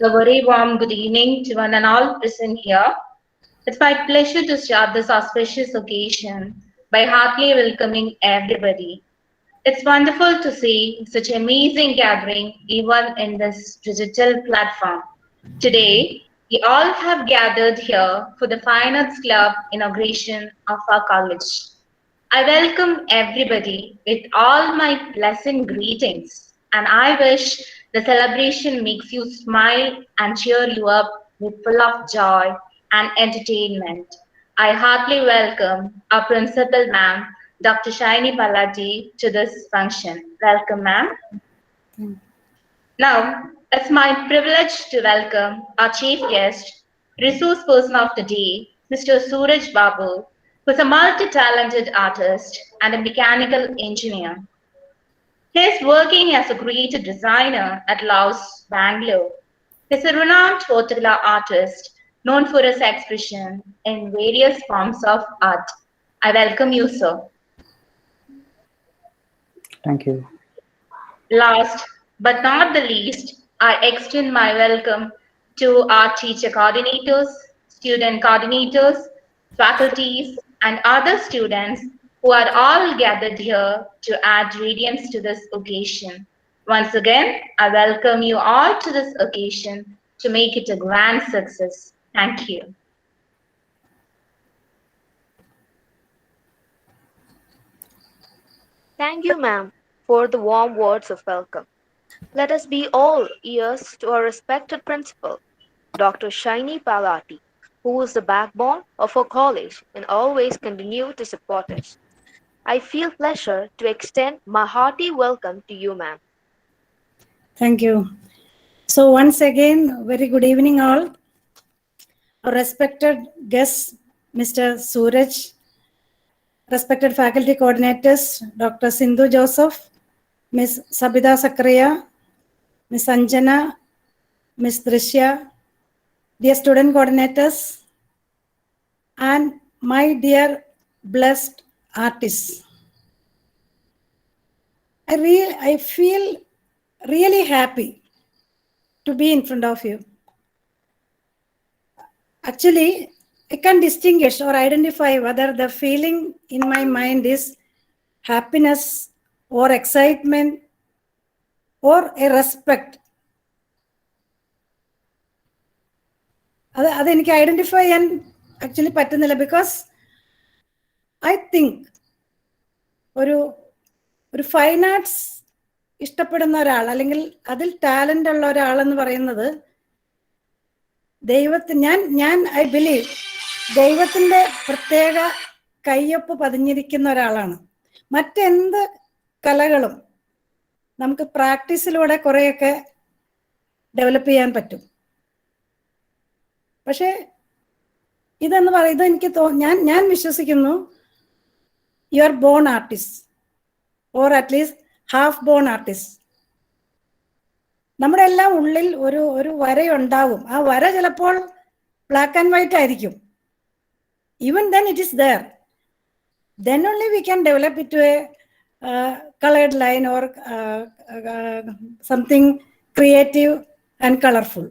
A very warm good evening to one and all present here. It's my pleasure to start this auspicious occasion by heartily welcoming everybody. It's wonderful to see such amazing gathering even in this digital platform. Today, we all have gathered here for the Fine Arts Club inauguration of our college. I welcome everybody with all my pleasant greetings, and I wish the celebration makes you smile and cheer you up with full of joy and entertainment. I heartily welcome our principal ma'am, Dr. Shaini Palati, to this function. Welcome, ma'am. Now, it's my privilege to welcome our chief guest, resource person of the day, Mr. Suraj Babu, who's a multi-talented artist and a mechanical engineer. He is working as a creative designer at Laos, Bangalore. He's a renowned watercolor artist known for his expression in various forms of art. I welcome you, sir. Thank you. Last but not the least, I extend my welcome to our teacher coordinators, student coordinators, faculties, and other students who are all gathered here to add radiance to this occasion. Once again, I welcome you all to this occasion to make it a grand success. Thank you. Thank you, ma'am, for the warm words of welcome. Let us be all ears to our respected principal, Dr. Shaini Palati, who is the backbone of our college and always continue to support us. I feel pleasure to extend my hearty welcome to you, ma'am. Thank you. So once again, very good evening all. Our respected guests, Mr. Suraj, respected faculty coordinators, Dr. Sindhu Joseph, Ms. Sabida Sakriya, Ms. Anjana, Ms. Drishya, dear student coordinators, and my dear blessed artists. I feel really happy to be in front of you. Actually, I can distinguish or identify whether the feeling in my mind is happiness or excitement or a respect. അത് എനിക്ക് identify ചെയ്യാൻ actually പറ്റുന്നില്ല because I think ഒരു fine arts ഇഷ്ടപ്പെടുന്ന ഒരാൾ അല്ലെങ്കിൽ അതിൽ talent ഉള്ള ഒരാളെന്ന് പറയുന്നത് ഞാൻ ഐ ബിലീവ് ദൈവത്തിന്റെ പ്രത്യേക കയ്യൊപ്പ് പതിഞ്ഞിരിക്കുന്ന ഒരാളാണ്. മറ്റെന്ത് കലകളും നമുക്ക് പ്രാക്ടീസിലൂടെ കുറെയൊക്കെ ഡെവലപ്പ് ചെയ്യാൻ പറ്റും. പക്ഷെ ഇതെന്ന് പറയുന്നത് എനിക്ക് ഞാൻ വിശ്വസിക്കുന്നു you are born artist or at least half born artist. നമ്മുടെ എല്ലാം ഉള്ളിൽ ഒരു വരയുണ്ടാവും. ആ വര ചിലപ്പോൾ ബ്ലാക്ക് ആൻഡ് വൈറ്റ് ആയിരിക്കും. Even then it is there. Then only we can develop it to a colored line or something creative and colorful.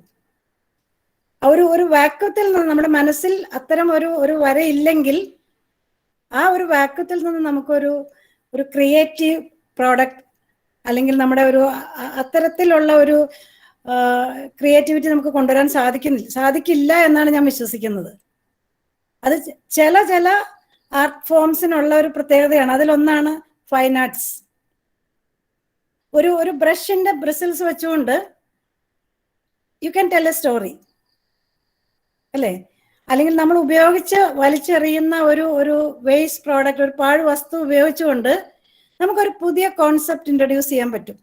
ഒരു വാക്വത്തിൽ നിന്ന് നമ്മുടെ മനസ്സിൽ അത്തരം ഒരു വര ഇല്ലെങ്കിൽ ആ ഒരു വാക്വത്തിൽ നിന്ന് നമുക്കൊരു ക്രിയേറ്റീവ് പ്രോഡക്റ്റ് അല്ലെങ്കിൽ നമ്മുടെ അത്തരത്തിലുള്ള ഒരു ക്രിയേറ്റിവിറ്റി നമുക്ക് കൊണ്ടുവരാൻ സാധിക്കില്ല എന്നാണ് ഞാൻ വിശ്വസിക്കുന്നത്. അത് ചില ആർട്ട് ഫോംസിനുള്ള ഒരു പ്രത്യേകതയാണ്. അതിലൊന്നാണ് ഫൈൻ ആർട്സ്. ഒരു ബ്രഷിന്റെ ബ്രിസിൽസ് വെച്ചുകൊണ്ട് you can tell A story അല്ലേ? അല്ലെങ്കിൽ നമ്മൾ ഉപയോഗിച്ച് വലിച്ചെറിയുന്ന ഒരു വേസ്റ്റ് പ്രോഡക്റ്റ്, ഒരു പാഴ് വസ്തു ഉപയോഗിച്ചുകൊണ്ട് നമുക്കൊരു പുതിയ കോൺസെപ്റ്റ് ഇൻട്രൊഡ്യൂസ് ചെയ്യാൻ പറ്റും.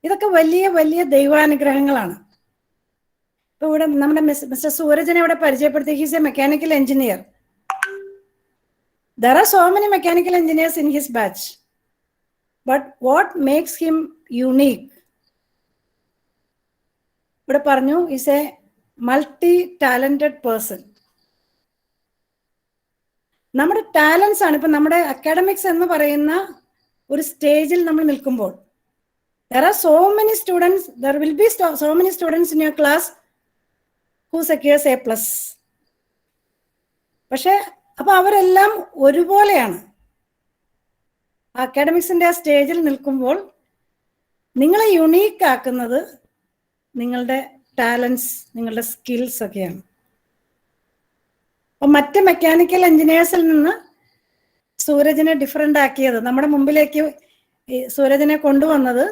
ഇതൊക്കെ വലിയ വലിയ ദൈവാനുഗ്രഹങ്ങളാണ്. ഇപ്പൊ ഇവിടെ നമ്മുടെ മിസ്റ്റർ സൂരജിനെ ഇവിടെ പരിചയപ്പെടുത്തി. He's A mechanical engineer. There are so many mechanical engineers in his batch, but what makes him unique? ഇവിടെ പറഞ്ഞു is a multi-talented person. നമ്മുടെ ടാലൻസ് ആണ്. ഇപ്പൊ നമ്മുടെ അക്കാഡമിക്സ് എന്ന് പറയുന്ന ഒരു സ്റ്റേജിൽ നമ്മൾ നിൽക്കുമ്പോൾ There are so many students, there will be so many students in your class who secures A+. പക്ഷെ അപ്പൊ അവരെല്ലാം ഒരുപോലെയാണ്. അക്കാഡമിക്സിന്റെ ആ സ്റ്റേജിൽ നിൽക്കുമ്പോൾ നിങ്ങളെ യുണീക്ക് ആക്കുന്നത് നിങ്ങളുടെ ടാലൻസ്, നിങ്ങളുടെ സ്കിൽസ് ഒക്കെയാണ്. അപ്പൊ മറ്റ് മെക്കാനിക്കൽ എഞ്ചിനീയേഴ്സിൽ നിന്ന് സൂരജിനെ ഡിഫറെന്റ് ആക്കിയത്, നമ്മുടെ മുമ്പിലേക്ക് സൂരജിനെ കൊണ്ടുവന്നത്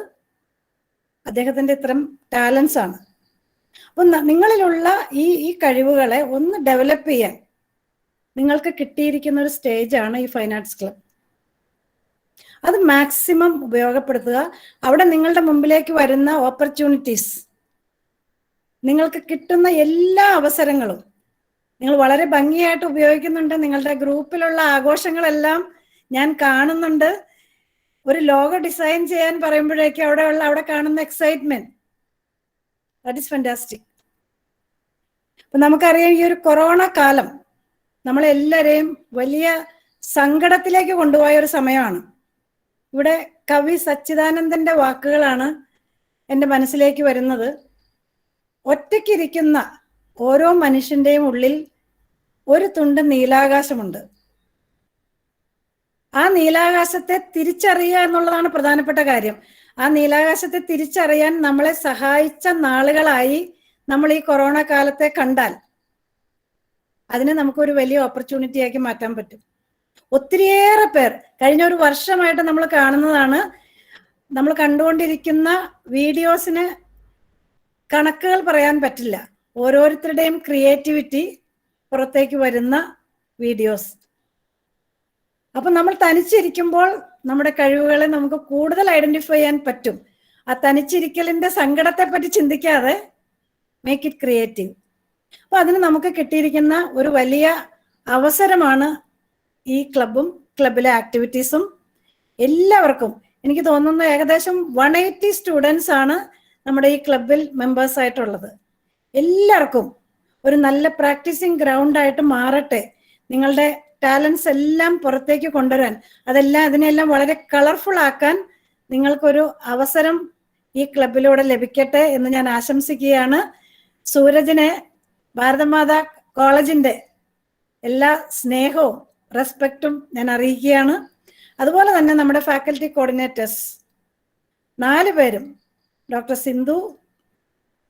അദ്ദേഹത്തിന്റെ ഇത്തരം ടാലൻസ് ആണ്. അപ്പൊ നിങ്ങളിലുള്ള ഈ കഴിവുകളെ ഒന്ന് ഡെവലപ്പ് ചെയ്യാൻ നിങ്ങൾക്ക് കിട്ടിയിരിക്കുന്ന ഒരു സ്റ്റേജാണ് ഈ ഫൈൻ ആർട്സ് ക്ലബ്. അത് മാക്സിമം ഉപയോഗപ്പെടുത്തുക. അവിടെ നിങ്ങളുടെ മുമ്പിലേക്ക് വരുന്ന ഓപ്പർച്യൂണിറ്റീസ്, നിങ്ങൾക്ക് കിട്ടുന്ന എല്ലാ അവസരങ്ങളും നിങ്ങൾ വളരെ ഭംഗിയായിട്ട് ഉപയോഗിക്കുന്നുണ്ട്. നിങ്ങളുടെ ഗ്രൂപ്പിലുള്ള ആഘോഷങ്ങളെല്ലാം ഞാൻ കാണുന്നുണ്ട്. ഒരു ലോഗോ ഡിസൈൻ ചെയ്യാൻ പറയുമ്പോഴേക്കും അവിടെ കാണുന്ന എക്സൈറ്റ്മെന്റ്, ദാറ്റ് ഈസ് ഫാന്റാസ്റ്റിക്. അപ്പൊ നമുക്കറിയാം, ഈ ഒരു കൊറോണ കാലം നമ്മളെല്ലാരെയും വലിയ സങ്കടത്തിലേക്ക് കൊണ്ടുപോയ ഒരു സമയമാണ്. ഇവിടെ കവി സച്ചിദാനന്ദന്റെ വാക്കുകളാണ് എൻ്റെ മനസ്സിലേക്ക് വരുന്നത്. ഒറ്റയ്ക്കിരിക്കുന്ന ഓരോ മനുഷ്യന്റെയും ഉള്ളിൽ ഒരു തുണ്ട് നീലാകാശമുണ്ട്. ആ നീലാകാശത്തെ തിരിച്ചറിയുക എന്നുള്ളതാണ് പ്രധാനപ്പെട്ട കാര്യം. ആ നീലാകാശത്തെ തിരിച്ചറിയാൻ നമ്മളെ സഹായിച്ച നാളുകളായി നമ്മൾ ഈ കൊറോണ കാലത്തെ കണ്ടാൽ അതിനെ നമുക്കൊരു വലിയ ഓപ്പർച്യൂണിറ്റി ആക്കി മാറ്റാൻ പറ്റും. ഒത്തിരിയേറെ പേർ കഴിഞ്ഞ ഒരു വർഷമായിട്ട് നമ്മൾ കാണുന്നതാണ്, നമ്മൾ കണ്ടുകൊണ്ടിരിക്കുന്ന വീഡിയോസിന് കണക്കുകൾ പറയാൻ പറ്റില്ല. ഓരോരുത്തരുടെയും ക്രിയേറ്റിവിറ്റി പുറത്തേക്ക് വരുന്ന വീഡിയോസ്. അപ്പൊ നമ്മൾ തനിച്ചിരിക്കുമ്പോൾ നമ്മുടെ കഴിവുകളെ നമുക്ക് കൂടുതൽ ഐഡന്റിഫൈ ചെയ്യാൻ പറ്റും. ആ തനിച്ചിരിക്കലിന്റെ സങ്കടത്തെ പറ്റി ചിന്തിക്കാതെ മേക്ക് ഇറ്റ് ക്രിയേറ്റീവ്. അപ്പൊ അതിന് നമുക്ക് കിട്ടിയിരിക്കുന്ന ഒരു വലിയ അവസരമാണ് ഈ ക്ലബും ക്ലബിലെ ആക്ടിവിറ്റീസും. എല്ലാവർക്കും എനിക്ക് തോന്നുന്നു ഏകദേശം 180 സ്റ്റുഡൻസ് ആണ് നമ്മുടെ ഈ ക്ലബിൽ മെമ്പേഴ്സ് ആയിട്ടുള്ളത്. എല്ലാവർക്കും ഒരു നല്ല പ്രാക്ടീസിങ് ഗ്രൗണ്ട് ആയിട്ട് മാറട്ടെ. നിങ്ങളുടെ ടാലൻസ് എല്ലാം പുറത്തേക്ക് കൊണ്ടുവരാൻ, അതിനെല്ലാം വളരെ കളർഫുൾ ആക്കാൻ നിങ്ങൾക്കൊരു അവസരം ഈ ക്ലബിലൂടെ ലഭിക്കട്ടെ എന്ന് ഞാൻ ആശംസിക്കുകയാണ്. സൂരജിനെ ഭാരതമാതാ കോളേജിന്റെ എല്ലാ സ്നേഹവും റെസ്പെക്റ്റും ഞാൻ അറിയിക്കുകയാണ്. അതുപോലെ തന്നെ നമ്മുടെ ഫാക്കൽറ്റി കോർഡിനേറ്റേഴ്സ് 4 പേരും, ഡോക്ടർ സിന്ധു,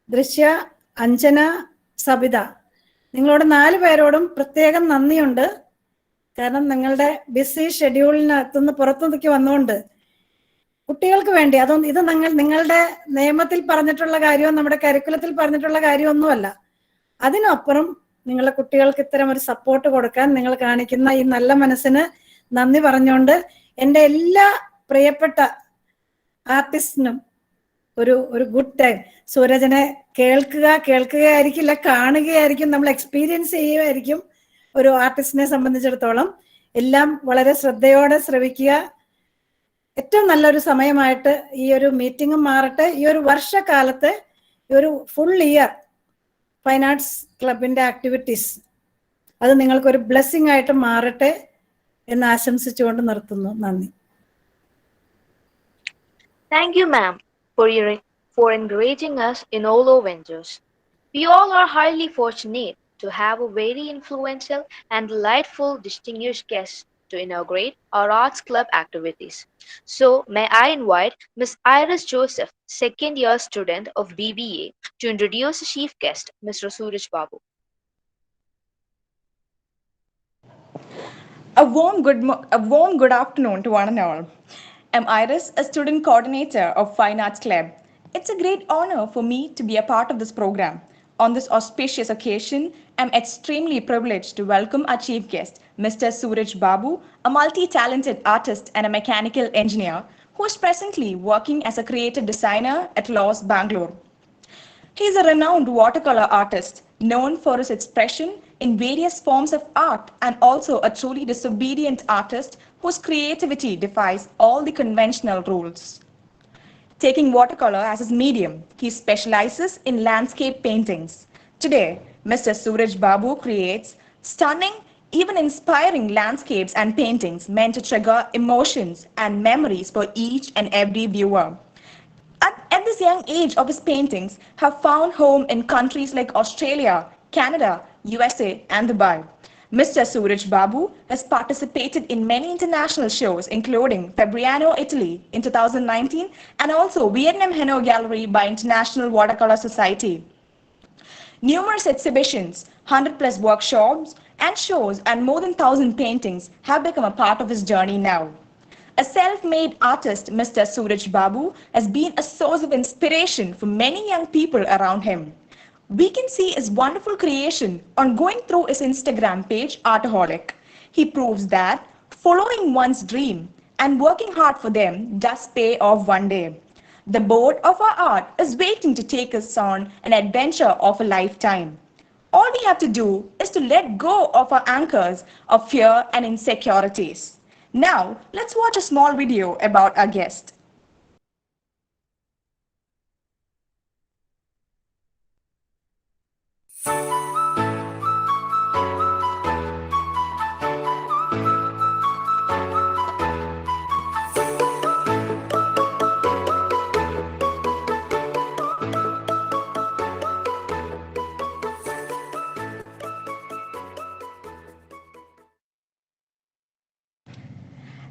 ദൃശ്യ, അഞ്ജന, സബിത, നിങ്ങളോട് 4 പേരോടും പ്രത്യേകം നന്ദിയുണ്ട്. കാരണം നിങ്ങളുടെ ബിസി ഷെഡ്യൂളിനകത്തുനിന്ന് പുറത്തുനിന്നൊക്കെ വന്നുകൊണ്ട് കുട്ടികൾക്ക് വേണ്ടി, ഇത് നിങ്ങളുടെ നിയമത്തിൽ പറഞ്ഞിട്ടുള്ള കാര്യവും നമ്മുടെ കരിക്കുലത്തിൽ പറഞ്ഞിട്ടുള്ള കാര്യമൊന്നുമല്ല. അതിനപ്പുറം നിങ്ങളുടെ കുട്ടികൾക്ക് ഇത്തരം ഒരു സപ്പോർട്ട് കൊടുക്കാൻ നിങ്ങൾ കാണിക്കുന്ന ഈ നല്ല മനസ്സിന് നന്ദി പറഞ്ഞുകൊണ്ട് എൻ്റെ എല്ലാ പ്രിയപ്പെട്ട ആർട്ടിസ്റ്റിനും ഒരു ഗുഡ് ടൈം. സൂരജിനെ കേൾക്കുകയായിരിക്കില്ല, കാണുകയായിരിക്കും, നമ്മൾ എക്സ്പീരിയൻസ് ചെയ്യുകയായിരിക്കും. ഒരു ആർട്ടിസ്റ്റിനെ സംബന്ധിച്ചിടത്തോളം എല്ലാം വളരെ ശ്രദ്ധയോടെ ശ്രവിക്കുക. ഏറ്റവും നല്ലൊരു സമയമായിട്ട് ഈ ഒരു മീറ്റിംഗും മാറട്ടെ. ഈ ഒരു വർഷക്കാലത്തെ ഈ ഒരു ഫുൾ ഇയർ ഫൈൻ ആർട്സ് ക്ലബിന്റെ ആക്ടിവിറ്റീസ് അത് നിങ്ങൾക്കൊരു ബ്ലെസ്സിങ് ആയിട്ട് മാറട്ടെ എന്ന് ആശംസിച്ചുകൊണ്ട് നിർത്തുന്നു. നന്ദി. Thank you, ma'am, for encouraging us in all our ventures. We all are highly fortunate to have a very influential and delightful distinguished guest to inaugurate our Arts Club activities. So, may I invite Ms. Iris Joseph, second-year student of BBA, to introduce the chief guest, Mr. Suraj Babu. A warm good afternoon to one and all. I'm Iris, a student coordinator of Fine Arts Club. It's a great honor for me to be a part of this program. On this auspicious occasion, I'm extremely privileged to welcome our chief guest, Mr. Suraj Babu, a multi-talented artist and a mechanical engineer who is presently working as a creative designer at Laws, Bangalore. He is a renowned watercolor artist, known for his expression in various forms of art, and also a truly disobedient artist whose creativity defies all the conventional rules. Taking watercolor as his medium, he specializes in landscape paintings. Today, Mr. Suraj Babu creates stunning, even inspiring landscapes and paintings meant to trigger emotions and memories for each and every viewer. At this young age of his paintings have found home in countries like Australia, Canada, USA, and Dubai. Mr. Suraj Babu has participated in many international shows, including Fabriano, Italy in 2019, and also Vietnam Hanoi Gallery by International Watercolor Society. Numerous exhibitions, 100 plus workshops and shows, and more than 1,000 paintings have become a part of his journey now. A self-made artist, Mr. Suraj Babu has been a source of inspiration for many young people around him. We can see his wonderful creation on going through his Instagram page, Artaholic. He proves that following one's dream and working hard for them does pay off one day. The boat of our art is waiting to take us on an adventure of a lifetime. All we have to do is to let go of our anchors of fear and insecurities. Now, let's watch a small video about our guest.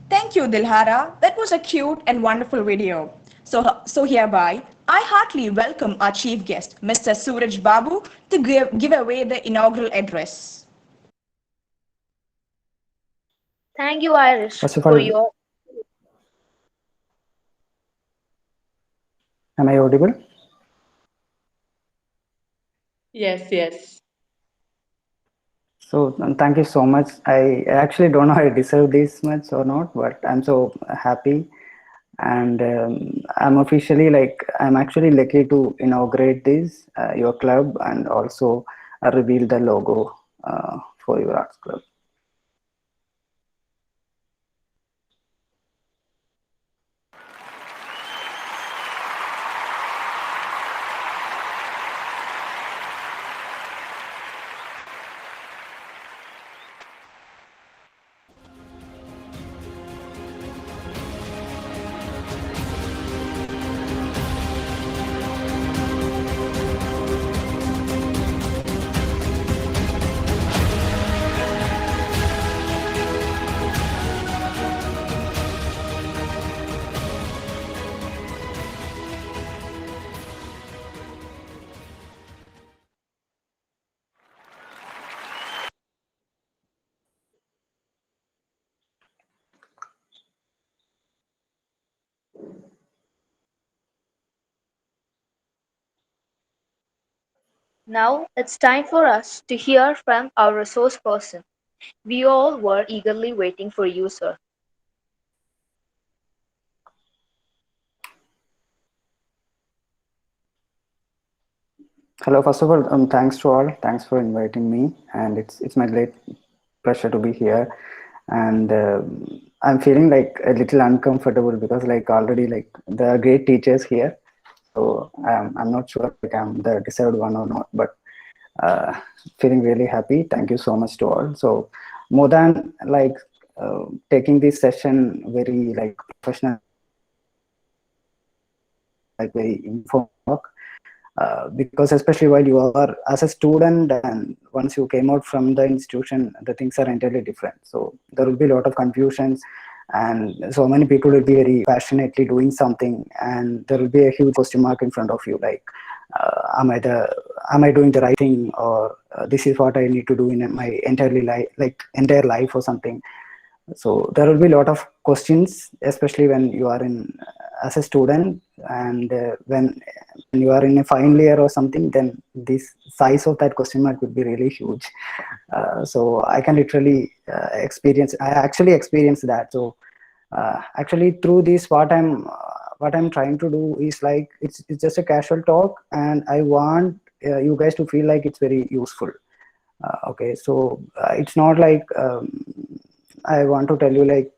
Thank you, Dilhara. That was a cute and wonderful video. So hereby, I heartily welcome our chief guest, Mr. Suraj Babu, to give away the inaugural address. Thank you, Irish, First of for all, your. am I audible? Yes. So thank you so much. I actually don't know I deserve this much or not, but I'm so happy, and I'm officially I'm actually lucky to inaugurate this your club and also reveal the logo for your arts club. Now it's time for us to hear from our resource person. We all were eagerly waiting for you, sir. Hello, first of all, thanks to all. Thanks for inviting me, and it's my great pleasure to be here. And I'm feeling like a little uncomfortable because already there are great teachers here. So I'm not sure I'm the deserved one or not, but feeling really happy. Thank you so much to all. So more than taking this session very professional, very informed talk. Because especially while you are as a student and once you came out from the institution, the things are entirely different. So there will be a lot of confusions, and so many people will be very passionately doing something, and there will be a huge question mark in front of you, am I doing the right thing, or this is what I need to do in my entire life or something. So there will be a lot of questions, especially when you are in as a student, and when you are in a final year or something, then this size of that question mark would be really huge. So I can literally I actually experienced that. So actually through this, what I'm trying to do is it's just a casual talk, and I want you guys to feel like it's very useful. Okay, so it's not I want to tell you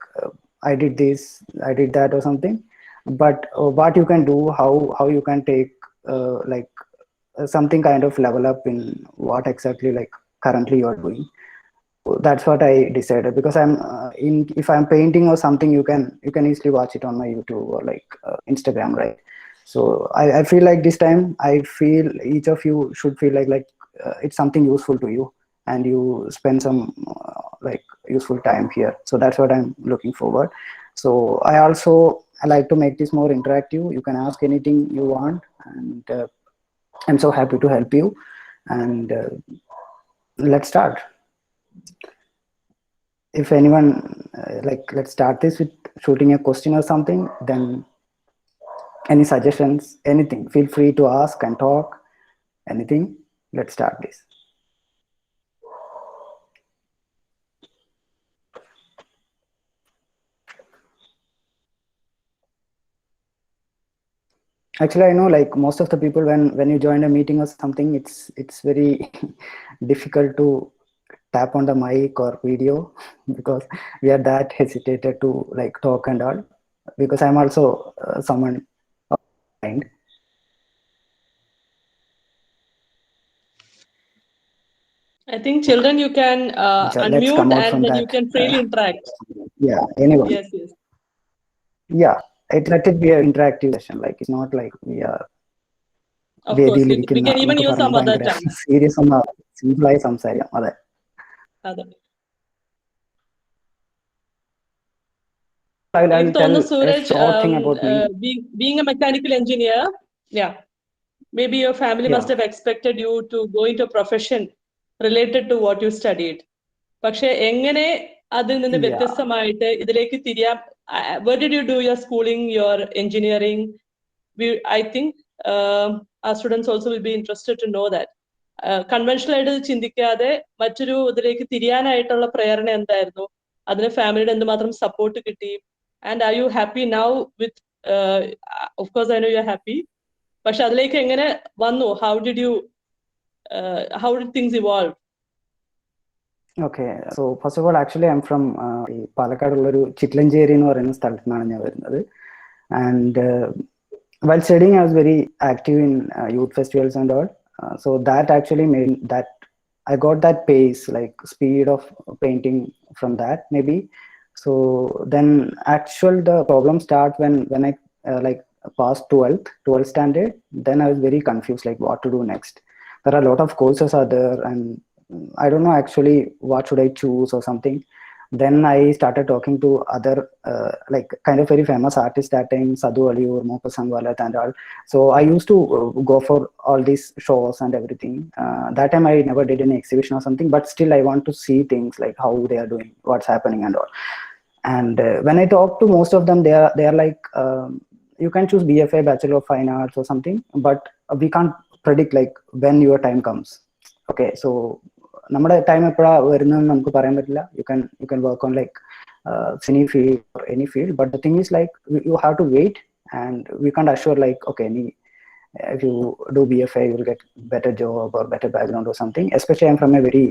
I did this, I did that or something, but what you can do, how you can take something kind of level up in what exactly currently you're doing. So that's what I decided, because if I'm painting or something, you can easily watch it on my YouTube or Instagram, right? So I feel like this time, I feel each of you should feel like it's something useful to you, and you spend some like useful time here. So that's what I'm looking forward. So I like to make this more interactive. You can ask anything you want, and I'm so happy to help you. And let's start. If anyone let's start this with shooting a question or something. Then any suggestions, anything, feel free to ask and talk. Anything. Let's start this. Actually, I know like most of the people, when you join a meeting or something, it's very difficult to tap on the mic or video because we are that hesitated to like talk and all, because I'm also someone of mind. I think children, you can So let's come unmute out and from then you that. can freely interact. Yeah, anyone. Yes, yes. Yeah, let it be an interactive session. Like it's not like we are Of course, we വേദിയിലിരിക്കുന്ന can even എന്നൊക്കെ use പറഞ്ഞ് some other ഭയങ്കര tongue. Serious ഒന്നും സിമ്പിളായി സംസാരിക്കാം. അതെ. Other. I'll tell Thomas a Suraj, short thing about me. being a mechanical engineer, yeah, maybe your family Yeah. must have expected you to go into a profession related to what you studied. പക്ഷെ എങ്ങനെ അതിൽ നിന്ന് Yeah. വ്യത്യസ്തമായിട്ട് ഇതിലേക്ക് തിരിയാം? Where did you do your schooling, your engineering? I think our students also will be interested to know that. Conventional ആയിട്ട് ചിന്തിക്കാതെ മറ്റൊരു ഇതിലേക്ക് തിരിയാനായിട്ടുള്ള പ്രേരണ എന്തായിരുന്നു? അതിന് ഫാമിലിയുടെ എന്തുമാത്രം സപ്പോർട്ട് കിട്ടി? And are you happy now with, of course I know you're happy, പക്ഷെ അതിലേക്ക് എങ്ങനെ വന്നു? How did things evolve? Okay, so first of all, actually I'm from പാലക്കാടുള്ള ഒരു ചിറ്റ്ലഞ്ചേരി എന്ന് പറയുന്ന സ്ഥലത്ത് നിന്നാണ് ഞാൻ വരുന്നത്. And while studying, I was very active in youth festivals and all. So that actually made that I got that pace, like speed of painting from that maybe. So then the problem start when I like passed 12th standard. Then I was very confused, like what to do next. There are a lot of courses are there, and I don't know actually what should I choose or something. Then I started talking to other like kind of very famous artists that time, Sadhu Aliur, Mohbad Sangwalat and all. So I used to go for all these shows and everything. That time I never did any exhibition or something, but still I want to see things like how they are doing, what's happening and all. And when I talk to most of them, they are like, you can choose BFA, Bachelor of Fine Arts or something, but we can't predict like when your time comes. Okay, so നമ്മുടെ time എപ്പോഴാണ് വരുന്നതെന്ന് നമുക്ക് പറയാൻ പറ്റില്ല. You can work on like any field or any field, but the thing is like you have to wait, and we can't assure like okay, if you do BFA you will get better job or better background or something. Especially I'm from a very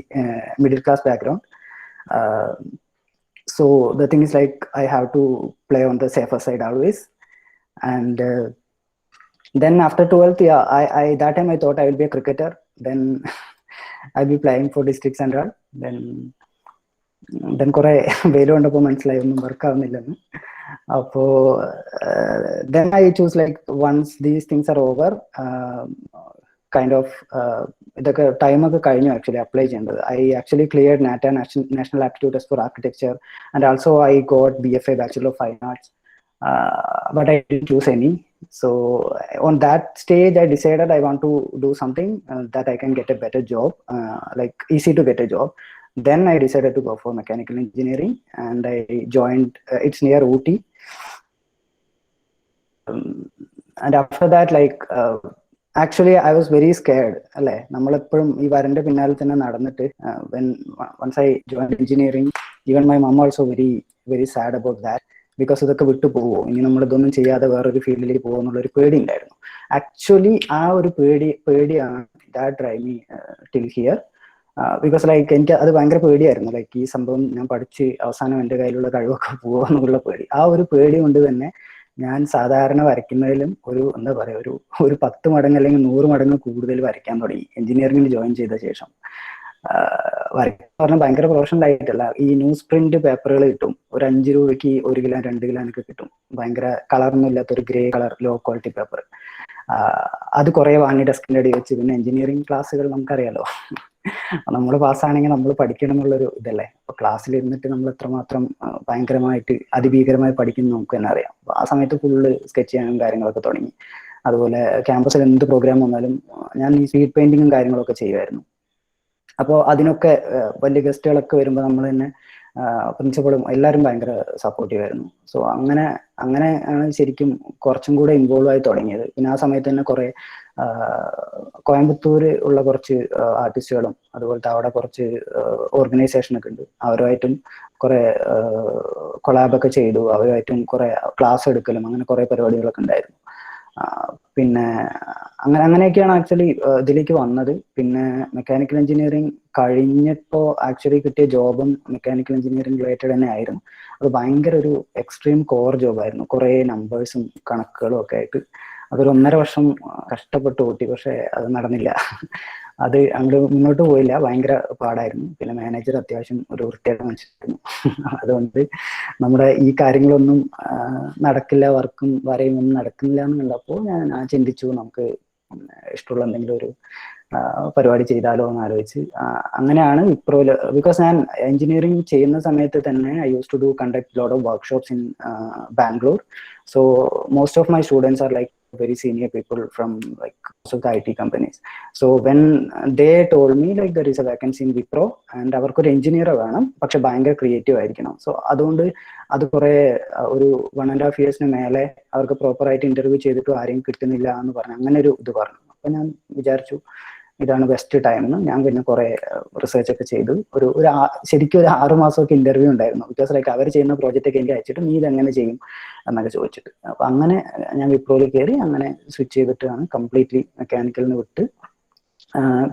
middle class background, so the thing is like I have to play on the safer side always. And then after 12th, yeah, I that time I thought I will be a cricketer. Then I'll be playing for districts and all. Then കുറെ വെയിൽ കൊണ്ടപ്പോൾ മനസ്സിലായി ഒന്നും work ആവുന്നില്ലെന്ന്. അപ്പോൾ then I choose like once these things are over, kind of ഇതൊക്കെ ടൈമൊക്കെ കഴിഞ്ഞു actually apply ചെയ്യേണ്ടത്. I actually cleared NATA, National Aptitude Test for Architecture, and also I got BFA, Bachelor of Fine Arts, but I didn't choose any. So on that stage I decided I want to do something that I can get a better job, like easy to get a job. Then I decided to go for mechanical engineering, and I joined it's near Ooty. And after that like actually I was very scared അല്ലേ. നമ്മളെപ്പോഴും ഈ വരന്റെ പിന്നാലെ തന്നെ നടന്നിട്ട് when once I joined engineering, even my mom also very sad about that, because ഇതൊക്കെ വിട്ടു പോവോ, ഇനി നമ്മൾ ഇതൊന്നും ചെയ്യാതെ വേറൊരു ഫീൽഡിലേക്ക് പോകുമോ എന്നുള്ളൊരു പേടി ഉണ്ടായിരുന്നു. ആക്ച്വലി ആ ഒരു പേടിയാണ് that drive me till here, because like എനിക്ക് അത് ഭയങ്കര പേടിയായിരുന്നു. ലൈക്ക് ഈ സംഭവം ഞാൻ പഠിച്ച് അവസാനം എൻ്റെ കയ്യിലുള്ള കഴിവൊക്കെ പോവോ എന്നുള്ള പേടി. ആ ഒരു പേടി കൊണ്ട് തന്നെ ഞാൻ സാധാരണ വരയ്ക്കുന്നതിലും എന്താ പറയാ ഒരു 10 മടങ്ങ് അല്ലെങ്കിൽ 100 മടങ്ങ് കൂടുതൽ വരയ്ക്കാൻ തുടങ്ങി എഞ്ചിനീയറിംഗിൽ ജോയിൻ ചെയ്ത ശേഷം. വരയ്ക്കുക പറഞ്ഞാൽ ഭയങ്കര പ്രൊഫഷണൽ ആയിട്ടല്ല, ഈ ന്യൂസ് പ്രിന്റ് പേപ്പറുകൾ കിട്ടും, ഒരു 5 രൂപയ്ക്ക് 1 കിലോ 2 കിലോ ഒക്കെ കിട്ടും, ഭയങ്കര കളറൊന്നും ഇല്ലാത്ത ഒരു grey colour low quality paper. അത് കുറെ വാങ്ങി ഡെസ്കിന്റെ അടി വെച്ച്. പിന്നെ എഞ്ചിനീയറിംഗ് ക്ലാസ്സുകൾ നമുക്കറിയാലോ, നമ്മൾ പാസ്സാണെങ്കിൽ നമ്മൾ പഠിക്കണം എന്നുള്ളൊരു ഇതല്ലേ. അപ്പൊ ക്ലാസ്സിൽ ഇരുന്നിട്ട് നമ്മൾ എത്രമാത്രം ഭയങ്കരമായിട്ട് അതിഭീകരമായി പഠിക്കുന്നു നമുക്ക് തന്നെ അറിയാം. ആ സമയത്ത് ഫുള്ള് സ്കെച്ച് ചെയ്യാനും കാര്യങ്ങളൊക്കെ തുടങ്ങി. അതുപോലെ ക്യാമ്പസിൽ എന്ത് പ്രോഗ്രാം വന്നാലും ഞാൻ ഈ സ്പീഡ് പെയിന്റിങ്ങും കാര്യങ്ങളൊക്കെ ചെയ്യുമായിരുന്നു. അപ്പോൾ അതിനൊക്കെ വലിയ ഗസ്റ്റുകളൊക്കെ വരുമ്പോൾ നമ്മൾ തന്നെ പ്രിൻസിപ്പളും എല്ലാവരും ഭയങ്കര സപ്പോർട്ടീവ് ആയിരുന്നു. സോ അങ്ങനെ ആണ് ശരിക്കും കുറച്ചും കൂടെ ഇൻവോൾവ് ആയി തുടങ്ങിയത്. പിന്നെ ആ സമയത്ത് തന്നെ കുറെ കോയമ്പത്തൂർ ഉള്ള കുറച്ച് ആർട്ടിസ്റ്റുകളും അതുപോലത്തെ അവിടെ കുറച്ച് ഓർഗനൈസേഷനൊക്കെ ഉണ്ട്, അവരുമായിട്ടും കുറെ കൊളാബൊക്കെ ചെയ്തു. അവരുമായിട്ടും കുറെ ക്ലാസ് എടുക്കലും അങ്ങനെ കുറെ പരിപാടികളൊക്കെ ഉണ്ടായിരുന്നു. പിന്നെ അങ്ങനെയൊക്കെയാണ് ആക്ച്വലി ഇതിലേക്ക് വന്നത്. പിന്നെ മെക്കാനിക്കൽ എഞ്ചിനീയറിംഗ് കഴിഞ്ഞപ്പോൾ ആക്ച്വലി കിട്ടിയ ജോബും മെക്കാനിക്കൽ എഞ്ചിനീയറിംഗ് റിലേറ്റഡ് തന്നെ ആയിരുന്നു. അത് ഭയങ്കര ഒരു എക്സ്ട്രീം കോർ ജോബായിരുന്നു, കുറേ നമ്പേഴ്സും കണക്കുകളും ഒക്കെ ആയിട്ട്. അതൊരു 1.5 വർഷം കഷ്ടപ്പെട്ട് ഓട്ടി, പക്ഷെ അത് നടന്നില്ല. അത് അങ്ങോട്ട് മുന്നോട്ട് പോയില്ല, ഭയങ്കര പാടായിരുന്നു. പിന്നെ മാനേജർ അത്യാവശ്യം ഒരു വൃത്തിയായിട്ട് മനുഷ്യരായിരുന്നു. അതുകൊണ്ട് നമ്മുടെ ഈ കാര്യങ്ങളൊന്നും നടക്കില്ല, വർക്കും വരെയും ഒന്നും നടക്കുന്നില്ല എന്ന് കണ്ടപ്പോൾ ഞാൻ ചിന്തിച്ചു നമുക്ക് ഇഷ്ടമുള്ള എന്തെങ്കിലും ഒരു പരിപാടി ചെയ്താലോ എന്ന് ആലോചിച്ച് അങ്ങനെയാണ് വിപ്രോയില്. ബിക്കോസ് ഞാൻ എഞ്ചിനീയറിംഗ് ചെയ്യുന്ന സമയത്ത് തന്നെ I use to do conduct lot of workshops in Bangalore. So most of my students are like very senior people from like most of the IT companies. So when they told me like there is a vacancy in Wipro and അവർക്കൊരു ഒരു engineer വേണം, പക്ഷെ ഭയങ്കര creative ആയിരിക്കണം. So അതുകൊണ്ട് അത് കുറെ ഒരു 1.5 years മേലെ അവർക്ക് പ്രോപ്പർ ആയിട്ട് ഇന്റർവ്യൂ ചെയ്തിട്ടും ആരെയും കിട്ടുന്നില്ല എന്ന് പറഞ്ഞു. അങ്ങനെ ഒരു ഇത് പറഞ്ഞു. അപ്പൊ ഞാൻ വിചാരിച്ചു ഇതാണ് ബെസ്റ്റ് ടൈം എന്ന്. ഞാൻ പിന്നെ കുറെ റിസർച്ച് ഒക്കെ ചെയ്തു. ശരിക്കും ഒരു 6 മാസമൊക്കെ ഇന്റർവ്യൂ ഉണ്ടായിരുന്നു. ബിക്കോസ് ലൈക്ക് അവർ ചെയ്യുന്ന പ്രോജക്റ്റ് ഒക്കെ എനിക്ക് അയച്ചിട്ട് നീ ഇതെങ്ങനെ ചെയ്യും എന്നൊക്കെ ചോദിച്ചിട്ട്. അപ്പൊ അങ്ങനെ ഞാൻ വിപ്രോയിൽ കയറി അങ്ങനെ സ്വിച്ച് ചെയ്തിട്ടാണ് കംപ്ലീറ്റ്ലി മെക്കാനിക്കലിന് വിട്ട്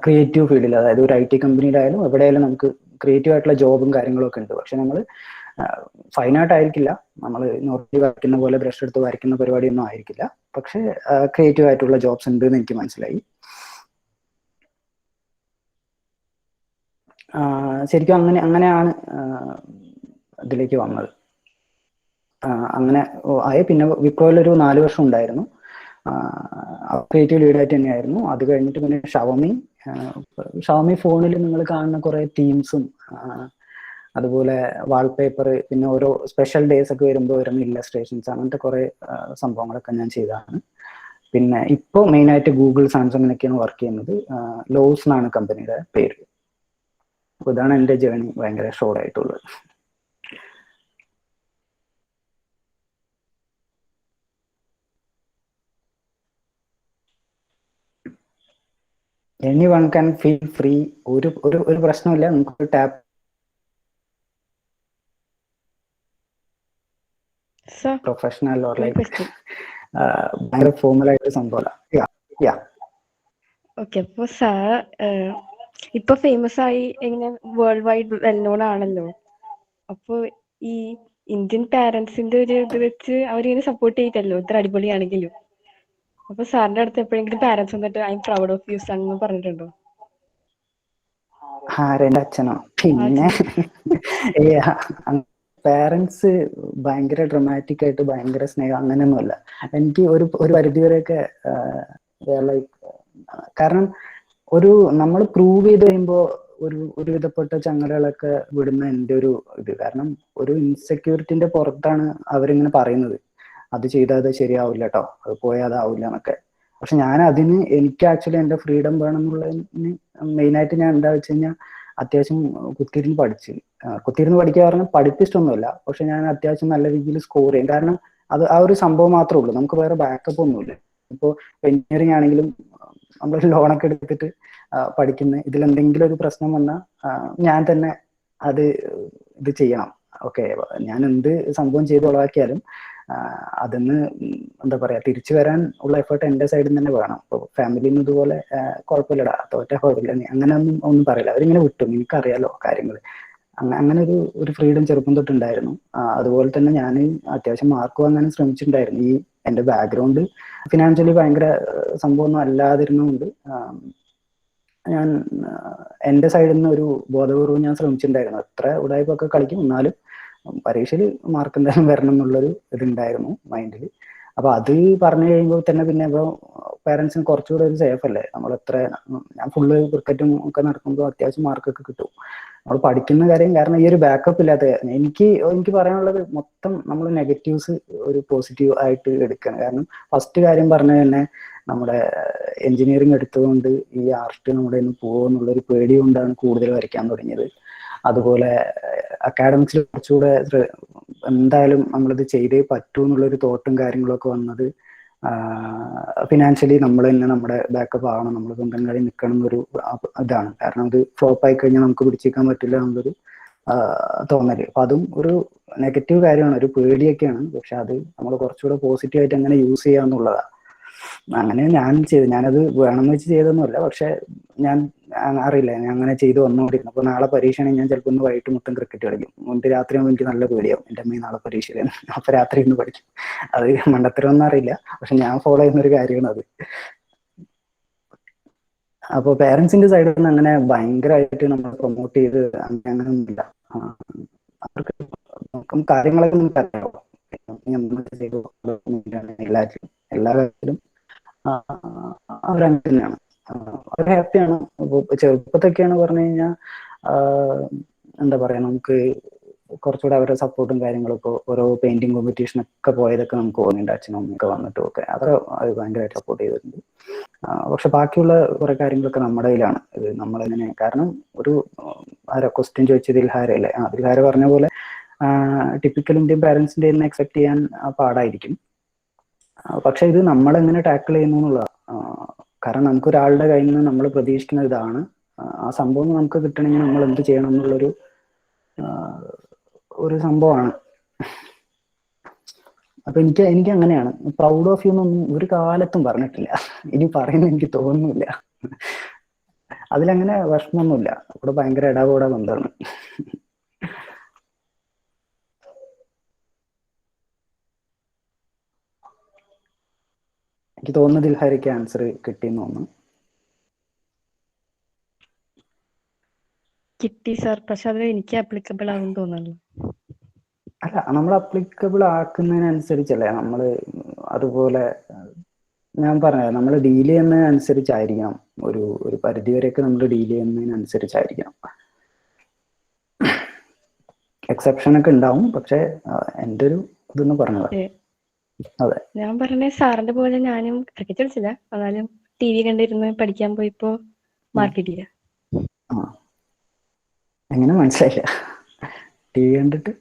ക്രിയേറ്റീവ് ഫീൽഡിൽ, അതായത് ഒരു IT കമ്പനിയിലായാലും എവിടെയായാലും നമുക്ക് ക്രിയേറ്റീവ് ആയിട്ടുള്ള ജോബും കാര്യങ്ങളും ഒക്കെ ഉണ്ട്. പക്ഷെ നമ്മൾ ഫൈൻ ആർട്ട് ആയിരിക്കില്ല, നമ്മൾ നോർമലി വരയ്ക്കുന്ന പോലെ ബ്രഷ് എടുത്ത് വരയ്ക്കുന്ന പരിപാടിയൊന്നും ആയിരിക്കില്ല, പക്ഷെ ക്രിയേറ്റീവ് ആയിട്ടുള്ള ജോബ്സ് ഉണ്ട് എന്ന് എനിക്ക് മനസ്സിലായി. ശരിക്കും അങ്ങനെയാണ് ഇതിലേക്ക് വന്നത്. അങ്ങനെ ആയി. പിന്നെ വിപ്രോയിലൊരു 4 വർഷം ഉണ്ടായിരുന്നു, ക്രിയേറ്റീവ് ലീഡായിട്ട് തന്നെയായിരുന്നു. അത് കഴിഞ്ഞിട്ട് പിന്നെ ഷവമി ഫോണിൽ നിങ്ങൾ കാണുന്ന കുറെ തീംസും അതുപോലെ വാൾപേപ്പർ, പിന്നെ ഓരോ സ്പെഷ്യൽ ഡേയ്സ് ഒക്കെ വരുമ്പോൾ വരുന്ന ഇല്ലസ്ട്രേഷൻസ്, അങ്ങനത്തെ കുറെ സംഭവങ്ങളൊക്കെ ഞാൻ ചെയ്തതാണ്. പിന്നെ ഇപ്പോൾ മെയിനായിട്ട് ഗൂഗിൾ, സാംസങ്ങിനൊക്കെയാണ് വർക്ക് ചെയ്യുന്നത്. ലോസ് എന്നാണ് കമ്പനിയുടെ പേര്. അപ്പൊ ഇതാണ് എൻ്റെ ജേർണി, ഭയങ്കര ഷോർട്ട് ആയിട്ടുള്ളത്. Anyone can feel free. ഒരു പ്രശ്നമില്ല, നമുക്ക് ടാപ്പ് പ്രൊഫഷണൽ ഓർ ലൈക്ക് ഭയങ്കര ഫോർമൽ ആയിട്ട് സംഭവമല്ല. ഓക്കെ, അപ്പൊ സാർ ഇപ്പൊ ഫേമസ് ആയി ഇങ്ങനെ വേൾഡ് വൈഡ് വെൽ നോൺ ആണല്ലോ. അപ്പൊ ഈ ഇന്ത്യൻ പാരന്റ്സിന്റെ ഒരു ഇത് വെച്ച് അവരിങ്ങനെ സപ്പോർട്ട് ചെയ്തല്ലോ ഇത്ര അടിപൊളിയാണെങ്കിലും. അപ്പൊ സാറിന്റെ അടുത്ത് എപ്പോഴെങ്കിലും പാരന്റ്സ് വന്നിട്ട് I am proud of U sun എന്ന് പറഞ്ഞിട്ടുണ്ടോ? എന്റെ അച്ഛനോ? പിന്നെ പാരന്റ്സ് ഭയങ്കര ഡ്രമാറ്റിക് ആയിട്ട് ഭയങ്കര സ്നേഹം അങ്ങനെയൊന്നുമല്ല. എനിക്ക് ഒരു പരിധിവരെയൊക്കെ ലൈക്ക്, കാരണം നമ്മൾ പ്രൂവ് ചെയ്ത് കഴിയുമ്പോൾ ഒരു വിധപ്പെട്ട ചങ്ങലകളൊക്കെ വിടുന്ന എൻ്റെ ഒരു ഇത്. കാരണം ഒരു ഇൻസെക്യൂരിറ്റിന്റെ പുറത്താണ് അവരിങ്ങനെ പറയുന്നത് അത് ചെയ്താൽ അത് ശരിയാവില്ല കേട്ടോ, അത് പോയാൽ അതാവില്ല എന്നൊക്കെ. പക്ഷെ ഞാൻ എനിക്ക് ആക്ച്വലി എൻ്റെ ഫ്രീഡം വേണം എന്നുള്ളതിന് മെയിനായിട്ട് ഞാൻ എന്താ വെച്ച് കഴിഞ്ഞാൽ അത്യാവശ്യം കുത്തിയിരുന്ന് പഠിക്കുക പറഞ്ഞാൽ പഠിപ്പിഷ്ടമൊന്നുമില്ല, പക്ഷെ ഞാൻ അത്യാവശ്യം നല്ല രീതിയിൽ സ്കോർ ചെയ്യും. കാരണം അത് ആ ഒരു സംഭവം മാത്രമേ ഉള്ളൂ, നമുക്ക് വേറെ ബാക്കപ്പ് ഒന്നുമില്ല. ഇപ്പോൾ എഞ്ചിനീയറിംഗ് ആണെങ്കിലും നമ്മൾ ലോണൊക്കെ എടുത്തിട്ട് പഠിക്കുന്ന ഇതിലെന്തെങ്കിലും ഒരു പ്രശ്നം വന്നാൽ ഞാൻ തന്നെ ഇത് ചെയ്യണം. ഓക്കെ, ഞാൻ എന്ത് സംഭവം ചെയ്ത് ഉളവാക്കിയാലും അതിന്ന് എന്താ പറയാ തിരിച്ചു വരാൻ ഉള്ള എഫേർട്ട് എൻ്റെ സൈഡിൽ നിന്ന് തന്നെ വേണം. ഇപ്പോൾ ഫാമിലിയിൽ നിന്ന് ഇതുപോലെ കുഴപ്പമില്ലടാ തോറ്റ കുഴപ്പമില്ല അങ്ങനെ ഒന്നും പറയില്ല, അവരിങ്ങനെ വിട്ടു, എനിക്കറിയാലോ കാര്യങ്ങൾ. അങ്ങനെ ഒരു ഫ്രീഡം ചെറുപ്പം തൊട്ടുണ്ടായിരുന്നു. അതുപോലെ തന്നെ ഞാൻ അത്യാവശ്യം മാർക്ക് വാങ്ങാനും ശ്രമിച്ചിട്ടുണ്ടായിരുന്നു. ഈ എൻ്റെ ബാക്ക്ഗ്രൗണ്ട് ഫിനാൻഷ്യലി ഭയങ്കര സംഭവമൊന്നും അല്ലാതിരുന്നുകൊണ്ട് ഞാൻ എൻ്റെ സൈഡിൽ നിന്ന് ഒരു ബോധപൂർവ്വം ഞാൻ ശ്രമിച്ചിട്ടുണ്ടായിരുന്നു. അത്ര ഉടായ്പൊക്കെ കളിക്കും, എന്നാലും പരീക്ഷയിൽ മാർക്ക് എന്തായാലും വരണം എന്നുള്ളൊരു ഇതുണ്ടായിരുന്നു മൈൻഡിൽ. അപ്പൊ അത് പറഞ്ഞു കഴിയുമ്പോൾ തന്നെ പിന്നെ ഇപ്പോൾ പേരൻസിന് കുറച്ചുകൂടെ ഒരു സേഫ് അല്ലേ. നമ്മളെത്ര ഞാൻ ഫുള്ള് ക്രിക്കറ്റും ഒക്കെ നടക്കുമ്പോൾ അത്യാവശ്യം മാർക്കൊക്കെ കിട്ടും. നമ്മൾ പഠിക്കുന്ന കാര്യം, കാരണം ഈ ഒരു ബാക്കപ്പ് ഇല്ലാത്ത എനിക്ക് പറയാനുള്ളത് മൊത്തം നമ്മൾ നെഗറ്റീവ്സ് ഒരു പോസിറ്റീവ് ആയിട്ട് എടുക്കണം. കാരണം ഫസ്റ്റ് കാര്യം പറഞ്ഞ തന്നെ നമ്മുടെ എഞ്ചിനീയറിംഗ് എടുത്തുകൊണ്ട് ഈ ആർട്ട് നമ്മുടെ നിന്ന് പോകുമെന്നുള്ളൊരു പേടി കൊണ്ടാണ് കൂടുതൽ വരയ്ക്കാൻ തുടങ്ങിയത്. അതുപോലെ അക്കാഡമിക്സിൽ കുറച്ചുകൂടെ എന്തായാലും നമ്മളിത് ചെയ്തേ പറ്റൂ എന്നുള്ളൊരു തോട്ടും കാര്യങ്ങളൊക്കെ വന്നത് ഫിനാൻഷ്യലി നമ്മൾ തന്നെ നമ്മുടെ ബാക്കപ്പ് ആവണം, നമ്മൾ സ്വന്തം കാര്യം നിൽക്കണം എന്നൊരു ഇതാണ്. കാരണം അത് ഫ്ലോപ്പ് ആയി കഴിഞ്ഞാൽ നമുക്ക് പിടിച്ചേക്കാൻ പറ്റില്ല എന്നുള്ളൊരു തോന്നല്. അപ്പൊ അതും ഒരു നെഗറ്റീവ് കാര്യമാണ്, ഒരു പേടിയൊക്കെയാണ്. പക്ഷെ അത് നമ്മൾ കുറച്ചുകൂടെ പോസിറ്റീവ് ആയിട്ട് എങ്ങനെ യൂസ് ചെയ്യാന്നുള്ളതാണ്. അങ്ങനെ ഞാൻ ചെയ്തു. ഞാനത് വേണമെന്ന് വെച്ച് ചെയ്തൊന്നുമല്ല, പക്ഷെ ഞാൻ അറിയില്ല, ഞാൻ അങ്ങനെ ചെയ്ത് വന്നുകൊണ്ടിരുന്നു. അപ്പൊ നാളെ പരീക്ഷയാണെങ്കിൽ ഞാൻ ചിലപ്പോൾ ഒന്ന് വൈകിട്ട് മൊത്തം ക്രിക്കറ്റ് കളിക്കും. മുൻപ് രാത്രി ആകുമ്പോൾ എനിക്ക് നല്ല പേടിയാവും, എൻ്റെ അമ്മ നാളെ പരീക്ഷയിലാണ്, അപ്പൊ രാത്രി ഇന്ന് പഠിക്കും. അത് മണ്ടത്തരമൊന്നും അറിയില്ല, പക്ഷെ ഞാൻ ഫോളോ ചെയ്യുന്ന ഒരു കാര്യമാണ് അത്. അപ്പോൾ പേരൻസിന്റെ സൈഡിൽ നിന്ന് അങ്ങനെ ഭയങ്കരമായിട്ട് നമ്മൾ പ്രൊമോട്ട് ചെയ്ത് അങ്ങനെയൊന്നുമില്ല. അവർക്ക് കാര്യങ്ങളൊക്കെ നമുക്ക് അറിയാം, എല്ലാ കാര്യത്തിലും അവരങ്ങനെ തന്നെയാണ്. അവർ ഹാപ്പിയാണ്. ചെറുപ്പത്തൊക്കെയാണ് പറഞ്ഞു കഴിഞ്ഞാൽ എന്താ പറയാ, നമുക്ക് കുറച്ചുകൂടെ അവരുടെ സപ്പോർട്ടും കാര്യങ്ങളൊക്കെ ഓരോ പെയിന്റിങ് കോമ്പറ്റീഷനൊക്കെ പോയതൊക്കെ നമുക്ക് ഓർമ്മയുണ്ട്. അച്ഛനും അമ്മയൊക്കെ വന്നിട്ടും ഒക്കെ അതൊക്കെ അത് ഭയങ്കരമായിട്ട് സപ്പോർട്ട് ചെയ്തിട്ടുണ്ട്. പക്ഷെ ബാക്കിയുള്ള കുറെ കാര്യങ്ങളൊക്കെ നമ്മുടെ കയ്യിലാണ്. ഇത് നമ്മളെങ്ങനെ, കാരണം ഒരു ക്വസ്റ്റ്യൻ ചോദിച്ചത് ദിൽഹാരല്ലേ, ദിൽഹാര പറഞ്ഞ പോലെ ടിപ്പിക്കൽ ഇന്ത്യൻ പാരന്റ്സിന്റെ നിന്ന് എക്സെപ്റ്റ് ചെയ്യാൻ പാടായിരിക്കും. പക്ഷെ ഇത് നമ്മളെങ്ങനെ ടാക്കിൾ ചെയ്യുന്നു എന്നുള്ളതാണ്. കാരണം നമുക്കൊരാളുടെ കയ്യിൽ നിന്ന് നമ്മൾ പ്രതീക്ഷിക്കുന്ന ഇതാണ്, ആ സംഭവം നമുക്ക് കിട്ടണമെങ്കിൽ നമ്മൾ എന്ത് ചെയ്യണം എന്നുള്ളൊരു ഒരു സംഭവമാണ്. അപ്പൊ എനിക്ക് അങ്ങനെയാണ്. പ്രൗഡ് ഓഫ് യു എന്നൊന്നും ഒരു കാലത്തും പറഞ്ഞിട്ടില്ല, ഇനി പറയുന്ന എനിക്ക് തോന്നുന്നില്ല. അതിലങ്ങനെ വിഷമമൊന്നുമില്ല, ഇവിടെ ഭയങ്കര ഇടകൂടാ ബന്ധമാണ്. എനിക്ക് തോന്നുന്നത് ദിൽഹാരിക്ക് ആൻസർ കിട്ടിയെന്ന് തോന്നുന്നു. കിട്ടി സാർ, പക്ഷെ അത് എനിക്ക് ആപ്ലിക്കബിൾ ആകും തോന്നുന്നു. അല്ല, നമ്മൾ അപ്ലിക്കബിൾ ആക്കുന്നതിനനുസരിച്ചല്ലേ നമ്മൾ അതുപോലെ, ഞാൻ പറഞ്ഞത് നമ്മൾ ഡീൽ ചെയ്യുന്നതിനനുസരിച്ചായിരിക്കണം. ഒരു പരിധിവരെയൊക്കെ നമ്മൾ ഡീൽ ചെയ്യുന്നതിനനുസരിച്ചായിരിക്കണം. എക്സെപ്ഷൻ ഒക്കെ ഉണ്ടാവും, പക്ഷെ എൻ്റെ ഒരു ഇതെന്ന് പറഞ്ഞത്. അതെ, ഞാൻ പറഞ്ഞ സാറിന്റെ പോലെ ഞാനും ക്രിക്കറ്റ് കളിച്ചില്ല, എന്നാലും ടി വി കണ്ടിരുന്ന് പഠിക്കാൻ പോയപ്പോ മാർക്ക് കിട്ടിയില്ല. എങ്ങനെ മനസ്സിലായില്ല? ടി വി കണ്ടിട്ട്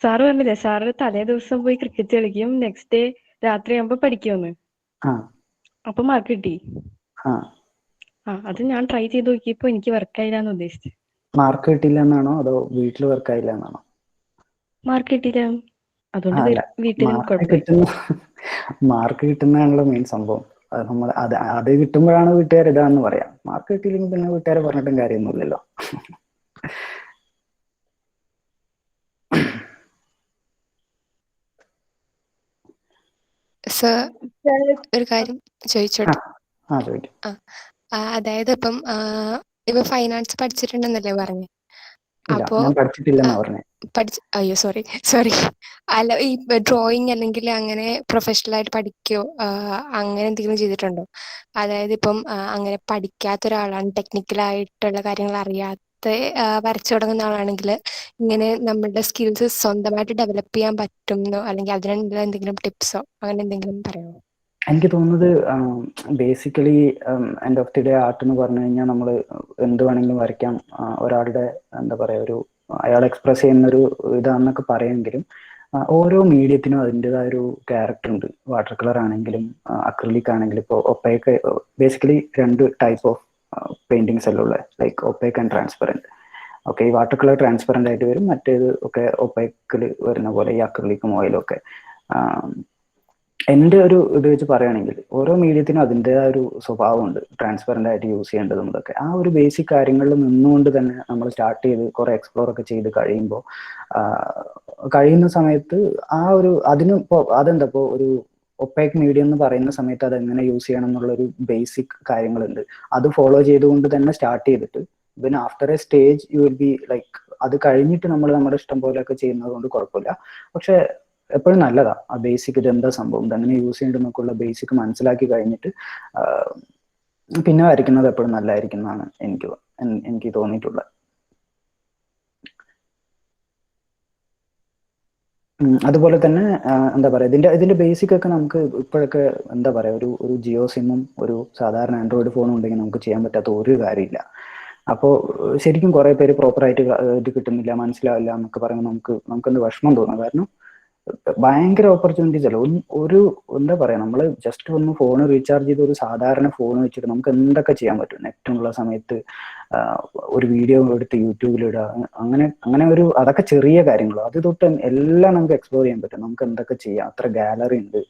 സാറ് പറഞ്ഞില്ലേ, സാറ് തലേ ദിവസം പോയി ക്രിക്കറ്റ് കളിക്കും, നെക്സ്റ്റ് ഡേ രാത്രി ആകുമ്പോ പഠിക്കുമെന്ന്. അപ്പൊ മാർക്ക് കിട്ടി. അത് ഞാൻ ട്രൈ ചെയ്ത് നോക്കിയപ്പോ എനിക്ക് വർക്കായില്ലാന്ന് ഉദ്ദേശിച്ചത്. മാർക്ക് കിട്ടില്ല എന്നാണോ അതോ വീട്ടിൽ വർക്കായില്ല എന്നാണോ? മാർക്ക് കിട്ടില്ല, അതുകൊണ്ട് വീട്ടിലും മാർക്ക് കിട്ടുന്നതാണല്ലോ മെയിൻ സംഭവം. അത് നമ്മൾ അത് കിട്ടുമ്പോഴാണ് വീട്ടുകാർ ഇതാന്ന് പറയാം. മാർക്ക് കിട്ടിയില്ലെങ്കിൽ പിന്നെ വീട്ടുകാരെ പറഞ്ഞിട്ടും കാര്യമൊന്നുമില്ലല്ലോ. ഒരു കാര്യം ചോദിച്ചോട്ടെ? അതായത് ഇപ്പം ഇപ്പൊ ഫൈൻ ആർട്സ് പഠിച്ചിട്ടുണ്ടെന്നല്ലേ പറഞ്ഞേ? അപ്പോ അയ്യോ സോറി അല്ല, ഈ ഡ്രോയിങ് അല്ലെങ്കിൽ അങ്ങനെ പ്രൊഫഷണൽ ആയിട്ട് പഠിക്കോ അങ്ങനെ എന്തെങ്കിലും ചെയ്തിട്ടുണ്ടോ? അതായത് ഇപ്പം അങ്ങനെ പഠിക്കാത്ത ഒരാളാണ്, ടെക്നിക്കലായിട്ടുള്ള കാര്യങ്ങൾ അറിയാത്ത വരച്ചു തുടങ്ങുന്ന ആളാണെങ്കിൽ ഇങ്ങനെ നമ്മളുടെ സ്കിൽസ് സ്വന്തമായിട്ട് ഡെവലപ്പ് ചെയ്യാൻ പറ്റുന്നോ, അല്ലെങ്കിൽ അതിനുള്ള എന്തെങ്കിലും ടിപ്സോ അങ്ങനെ എന്തെങ്കിലും പറയാമോ? എനിക്ക് തോന്നുന്നത് basically end of the day art എന്ന് പറഞ്ഞു കഴിഞ്ഞാൽ നമ്മൾ എന്ത് വേണമെങ്കിലും വരയ്ക്കാം. ഒരാളുടെ എന്താ പറയുക, അയാൾ എക്സ്പ്രസ് ചെയ്യുന്നൊരു ഇതാണെന്നൊക്കെ പറയുമെങ്കിലും ഓരോ മീഡിയത്തിനും അതിൻ്റെതായ ഒരു ക്യാരക്ടർ ഉണ്ട്. വാട്ടർ കളർ ആണെങ്കിലും അക്രിലിക് ആണെങ്കിലും. ഇപ്പോൾ opaque basically 2 type of paintings എല്ലാം ഉള്ളത്, like opaque and transparent. Okay, ഈ വാട്ടർ കളർ ട്രാൻസ്പെറൻ്റ് ആയിട്ട് വരും, മറ്റേത് ഒക്കെ ഒപ്പേക്കിൽ വരുന്ന പോലെ ഈ അക്രിലിക്കും ഓയിലും ഒക്കെ. എൻ്റെ ഒരു ഇത് വെച്ച് പറയുകയാണെങ്കിൽ ഓരോ മീഡിയത്തിനും അതിൻ്റെതായ ഒരു സ്വഭാവമുണ്ട്, ട്രാൻസ്പെറൻ്റ് ആയിട്ട് യൂസ് ചെയ്യേണ്ടതും ഇതൊക്കെ. ആ ഒരു ബേസിക് കാര്യങ്ങളിൽ നിന്നുകൊണ്ട് തന്നെ നമ്മൾ സ്റ്റാർട്ട് ചെയ്ത് കുറെ എക്സ്പ്ലോർ ഒക്കെ ചെയ്ത് കഴിയുന്ന സമയത്ത് ആ ഒരു അതിന് ഇപ്പോൾ അതെന്താ, ഇപ്പോൾ ഒരു ഒപ്പേക്ക് മീഡിയം എന്ന് പറയുന്ന സമയത്ത് അത് എങ്ങനെ യൂസ് ചെയ്യണം എന്നുള്ളൊരു ബേസിക് കാര്യങ്ങളുണ്ട്. അത് ഫോളോ ചെയ്തുകൊണ്ട് തന്നെ സ്റ്റാർട്ട് ചെയ്തിട്ട് പിന്നെ after A stage you will be like അത് കഴിഞ്ഞിട്ട് നമ്മൾ നമ്മുടെ ഇഷ്ടം പോലെയൊക്കെ ചെയ്യുന്നത് കൊണ്ട് കുഴപ്പമില്ല. പക്ഷെ എപ്പോഴും നല്ലതാ ആ ബേസിക് ഇതെന്താ സംഭവം ഇതെങ്ങനെ യൂസ് ചെയ്യേണ്ടതെന്നൊക്കെയുള്ള ബേസിക് മനസ്സിലാക്കി കഴിഞ്ഞിട്ട് പിന്നെ വരയ്ക്കുന്നത് എപ്പോഴും നല്ലതായിരിക്കും എന്നാണ് എനിക്ക് തോന്നിയിട്ടുള്ളത്. അതുപോലെ തന്നെ എന്താ പറയാ ഇതിന്റെ ബേസിക് ഒക്കെ നമുക്ക് ഇപ്പോഴൊക്കെ എന്താ പറയാ ഒരു ജിയോ സിമ്മും ഒരു സാധാരണ ആൻഡ്രോയിഡ് ഫോണും ഉണ്ടെങ്കിൽ നമുക്ക് ചെയ്യാൻ പറ്റാത്ത ഒരു കാര്യമില്ല. അപ്പോൾ ശരിക്കും കുറെ പേര് പ്രോപ്പറായിട്ട് ഇത് കിട്ടുന്നില്ല മനസ്സിലാവില്ല എന്നൊക്കെ പറയുമ്പോൾ നമുക്കെന്ത് വിഷമം തോന്നാം. കാരണം ഭയങ്കര ഓപ്പർച്യൂണിറ്റീസ് അല്ല ഒരു എന്താ പറയാ നമ്മള് ജസ്റ്റ് ഒന്ന് ഫോൺ റീചാർജ് ചെയ്ത് ഒരു സാധാരണ ഫോൺ വെച്ചിട്ട് നമുക്ക് എന്തൊക്കെ ചെയ്യാൻ പറ്റും. നെറ്റുള്ള സമയത്ത് ഒരു വീഡിയോ എടുത്ത് യൂട്യൂബിലിടുക അങ്ങനെ ഒരു അതൊക്കെ ചെറിയ കാര്യങ്ങൾ. അത് തൊട്ട് എല്ലാം നമുക്ക് എക്സ്പ്ലോർ ചെയ്യാൻ പറ്റും. നമുക്ക് എന്തൊക്കെ ചെയ്യാം. അത്ര ഗാലറി ഉണ്ട്,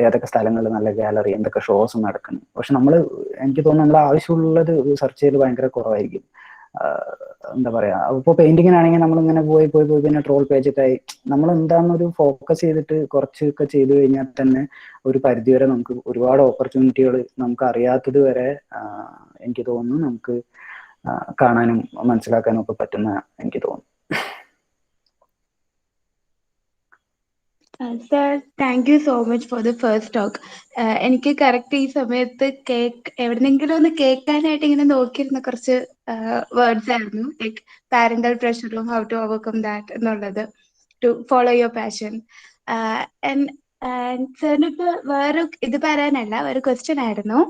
ഏതൊക്കെ സ്ഥലങ്ങളിൽ നല്ല ഗാലറി, എന്തൊക്കെ ഷോസ് നടക്കുന്നു. പക്ഷെ എനിക്ക് തോന്നുന്നു നമ്മൾ ആവശ്യമുള്ളത് സെർച്ച് ചെയ്ത് ഭയങ്കര കുറവായിരിക്കും. എന്താ പറയാ ഇപ്പൊ പെയിന്റിങ്ങിനാണെങ്കിൽ നമ്മളിങ്ങനെ പോയി പിന്നെ ട്രോൾ പേജൊക്കെ ആയി നമ്മൾ എന്താണെന്നൊരു ഫോക്കസ് ചെയ്തിട്ട് കുറച്ചൊക്കെ ചെയ്തു കഴിഞ്ഞാൽ തന്നെ ഒരു പരിധിവരെ നമുക്ക് ഒരുപാട് ഓപ്പർച്യൂണിറ്റികൾ നമുക്ക് അറിയാത്തത് വരെ എനിക്ക് തോന്നുന്നു നമുക്ക് കാണാനും മനസ്സിലാക്കാനും ഒക്കെ പറ്റുന്ന എനിക്ക് തോന്നുന്നു. Sir thank you so much for the first talk. എനിക്ക് കറക്റ്റ് ഈ സമയത്ത് എവിടെന്നെങ്കിലും ഒന്ന് കേൾക്കാനായിട്ട് ഇങ്ങനെ നോക്കിയിരുന്ന കുറച്ച് വേർഡ്സ് ആയിരുന്നു. ലൈക്ക് പാരന്റൽ പ്രഷറും ഹൗ ടു ഓവർകം ദാറ്റ് എന്നുള്ളത്, ടു ഫോളോ യുവർ പാഷൻ. സാറിന് ഇപ്പൊ വേറെ ഇത് പറയാനല്ല, ഒരു ക്വസ്റ്റ്യൻ ആയിരുന്നു.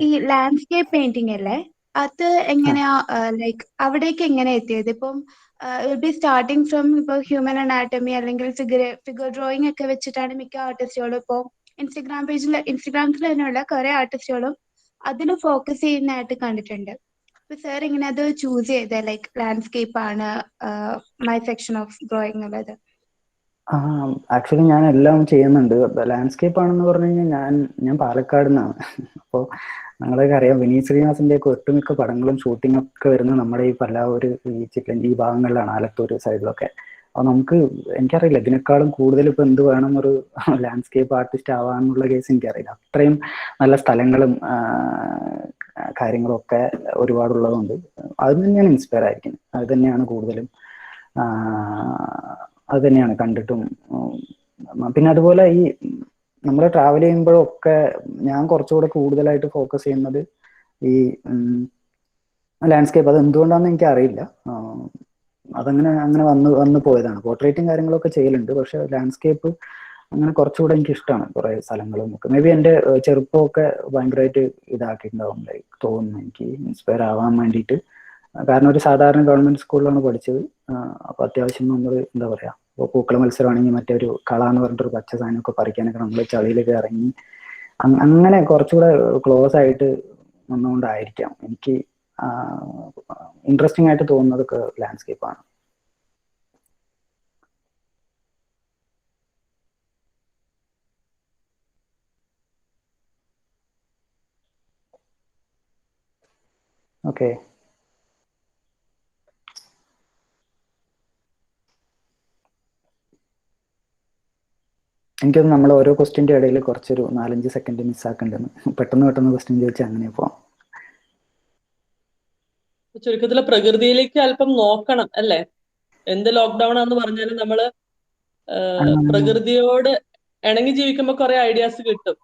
ഈ ലാൻഡ്സ്കേപ്പ് പെയിന്റിംഗ് അല്ലേ, അത് എങ്ങനെയാ ലൈക്ക് അവിടേക്ക് എങ്ങനെ എത്തിയത്? ഇപ്പം വിൽ ബി സ്റ്റാർട്ടിങ് ഫ്രം ഇപ്പോൾ ഹ്യൂമൻ അനാട്ടമി അല്ലെങ്കിൽ ഫിഗർ ഡ്രോയിങ് ഒക്കെ വെച്ചിട്ടാണ് മിക്ക ആർട്ടിസ്റ്റുകളും ഇപ്പോൾ ഇൻസ്റ്റഗ്രാമിൽ തന്നെയുള്ള കുറെ ആർട്ടിസ്റ്റുകളും അതിൽ ഫോക്കസ് ചെയ്യുന്നതായിട്ട് കണ്ടിട്ടുണ്ട്. അപ്പൊ സാർ ഇങ്ങനെ അത് ചൂസ് ചെയ്ത ലൈക്ക് ലാൻഡ്സ്കേപ്പ് ആണ് മൈ സെക്ഷൻ ഓഫ് ഡ്രോയിങ് എന്നുള്ളത്? ആക്ച്വലി ഞാൻ എല്ലാം ചെയ്യുന്നുണ്ട്. ലാൻഡ്സ്കേപ്പ് ആണെന്ന് പറഞ്ഞു കഴിഞ്ഞാൽ ഞാൻ പാലക്കാട് നിന്നാണ്. അപ്പോൾ നിങ്ങളൊക്കെ അറിയാം വിനീത് ശ്രീനിവാസന്റെ ഒക്കെ ഒട്ടുമിക്ക പടങ്ങളും ഷൂട്ടിംഗ് ഒക്കെ വരുന്നത് നമ്മുടെ ഈ പല്ലാവൂർ ഈ ഭാഗങ്ങളിലാണ്, ആലത്തൂർ സൈഡിലൊക്കെ. അപ്പോൾ എനിക്കറിയില്ല ഇതിനേക്കാളും കൂടുതൽ ഇപ്പൊ എന്ത് വേണം ഒരു ലാൻഡ്സ്കേപ്പ് ആർട്ടിസ്റ്റ് ആവാന്നുള്ള കേസ് എനിക്കറിയില്ല. അത്രയും നല്ല സ്ഥലങ്ങളും കാര്യങ്ങളും ഒക്കെ ഒരുപാടുള്ളതുകൊണ്ട് അത് തന്നെയാണ് ഇൻസ്പയർ ആയിരിക്കുന്നത്. അത് തന്നെയാണ് കൂടുതലും അത് തന്നെയാണ് കണ്ടിട്ടും. പിന്നെ അതുപോലെ ഈ നമ്മൾ ട്രാവൽ ചെയ്യുമ്പോഴൊക്കെ ഞാൻ കുറച്ചുകൂടെ കൂടുതലായിട്ട് ഫോക്കസ് ചെയ്യുന്നത് ഈ ലാൻഡ്സ്കേപ്പ്. അത് എന്തുകൊണ്ടാണെന്ന് എനിക്ക് അറിയില്ല, അങ്ങനെ വന്ന് പോയതാണ്. പോർട്രേറ്റും കാര്യങ്ങളൊക്കെ ചെയ്യലുണ്ട്, പക്ഷെ ലാൻഡ്സ്കേപ്പ് അങ്ങനെ കുറച്ചുകൂടെ എനിക്ക് ഇഷ്ടമാണ്. കുറെ സ്ഥലങ്ങളും ഒക്കെ മേ ബി എൻ്റെ ചെറുപ്പമൊക്കെ ഭയങ്കരമായിട്ട് ഇതാക്കിയിട്ടുണ്ടാവും തോന്നുന്നു എനിക്ക് ഇൻസ്പയർ ആവാൻ വേണ്ടിയിട്ട്. കാരണം ഒരു സാധാരണ ഗവൺമെന്റ് സ്കൂളിലാണ് പഠിച്ചത്. അപ്പൊ അത്യാവശ്യം നമ്മൾ എന്താ പറയാ ഇപ്പോൾ പൂക്കള മത്സരമാണെങ്കിൽ മറ്റൊരു കള എന്ന് പറഞ്ഞിട്ടൊരു പച്ച സാധനമൊക്കെ പറിക്കാനൊക്കെ നമ്മൾ ചളിയിലൊക്കെ ഇറങ്ങി അങ്ങനെ കുറച്ചുകൂടെ ക്ലോസ് ആയിട്ട് വന്നുകൊണ്ടായിരിക്കാം എനിക്ക് ഇൻട്രസ്റ്റിംഗ് ആയിട്ട് തോന്നുന്നതൊക്കെ ലാൻഡ്സ്കേപ്പാണ്. ഓക്കെ, എനിക്കൊന്ന് നമ്മൾ ഓരോ ക്വസ്റ്റ്യൻ്റെ ഇടയിൽ കുറച്ചൊരു 4-5 സെക്കൻഡ് മിസ്സാക്കണ്ടെന്ന്. പെട്ടെന്ന് ക്വസ്റ്റ്യൻ ചോദിച്ചാൽ അങ്ങനെ പോവാം. ചുരുക്കത്തില് പ്രകൃതിയിലേക്ക് അല്പം നോക്കണം അല്ലേ? എന്ത് ലോക്ക്ഡൌൺ ആണെന്ന് പറഞ്ഞാലും നമ്മള് പ്രകൃതിയോട് ഇണങ്ങി ജീവിക്കുമ്പോൾ കുറെ ഐഡിയാസ് കിട്ടും.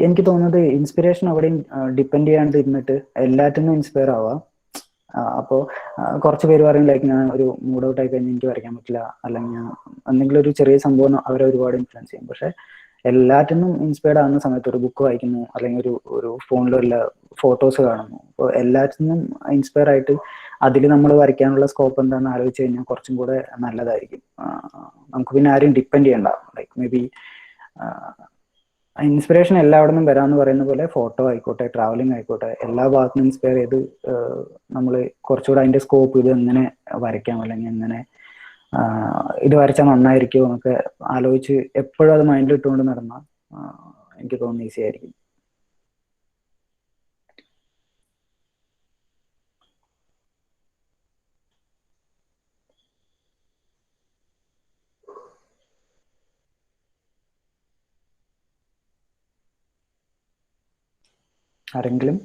എനിക്ക് തോന്നുന്നത് ഇൻസ്പിറേഷൻ അവിടെയും ഡിപ്പെൻഡ് ചെയ്യാണ്ട് ഇരുന്നിട്ട് എല്ലാറ്റിനും ഇൻസ്പയർ ആവാം. അപ്പോൾ കുറച്ച് പേര് പറയും ലൈക്ക് ഞാൻ ഒരു മൂഡ് ഔട്ട് ആയി കഴിഞ്ഞാൽ എനിക്ക് വരയ്ക്കാൻ പറ്റില്ല, അല്ലെങ്കിൽ എന്തെങ്കിലും ഒരു ചെറിയ സംഭവം അവരെ ഒരുപാട് ഇൻഫ്ലുവൻസ് ചെയ്യും. പക്ഷെ എല്ലാറ്റിനും ഇൻസ്പയർഡ് ആവുന്ന സമയത്ത് ഒരു ബുക്ക് വായിക്കുന്നു, അല്ലെങ്കിൽ ഒരു ഫോണിൽ വല്ല ഫോട്ടോസ് കാണുന്നു, അപ്പോൾ എല്ലാറ്റിനും ഇൻസ്പയർ ആയിട്ട് അതിൽ നമ്മൾ വരയ്ക്കാനുള്ള സ്കോപ്പ് എന്താണെന്ന് ആലോചിച്ച് കഴിഞ്ഞാൽ കുറച്ചും കൂടെ നല്ലതായിരിക്കും. നമുക്ക് പിന്നെ ആരും ഡിപ്പെൻഡ് ചെയ്യണ്ട. ലൈക്ക് മേ ബി ഇൻസ്പിറേഷൻ എല്ലാവിടെ നിന്നും വരാമെന്ന് പറയുന്ന പോലെ ഫോട്ടോ ആയിക്കോട്ടെ, ട്രാവലിംഗ് ആയിക്കോട്ടെ, എല്ലാ ഭാഗത്തും ഇൻസ്പയർ ചെയ്ത് നമ്മൾ കുറച്ചുകൂടെ അതിന്റെ സ്കോപ്പ് ഇത് എങ്ങനെ വരയ്ക്കാം, അല്ലെങ്കിൽ എങ്ങനെ ഇത് വരച്ചാൽ നന്നായിരിക്കുമോ എന്നൊക്കെ ആലോചിച്ച് എപ്പോഴും അത് മൈൻഡിൽ ഇട്ടുകൊണ്ട് നടന്നാൽ എനിക്ക് തോന്നുന്നു ഈസി ആയിരിക്കും. ആരെങ്കിലും?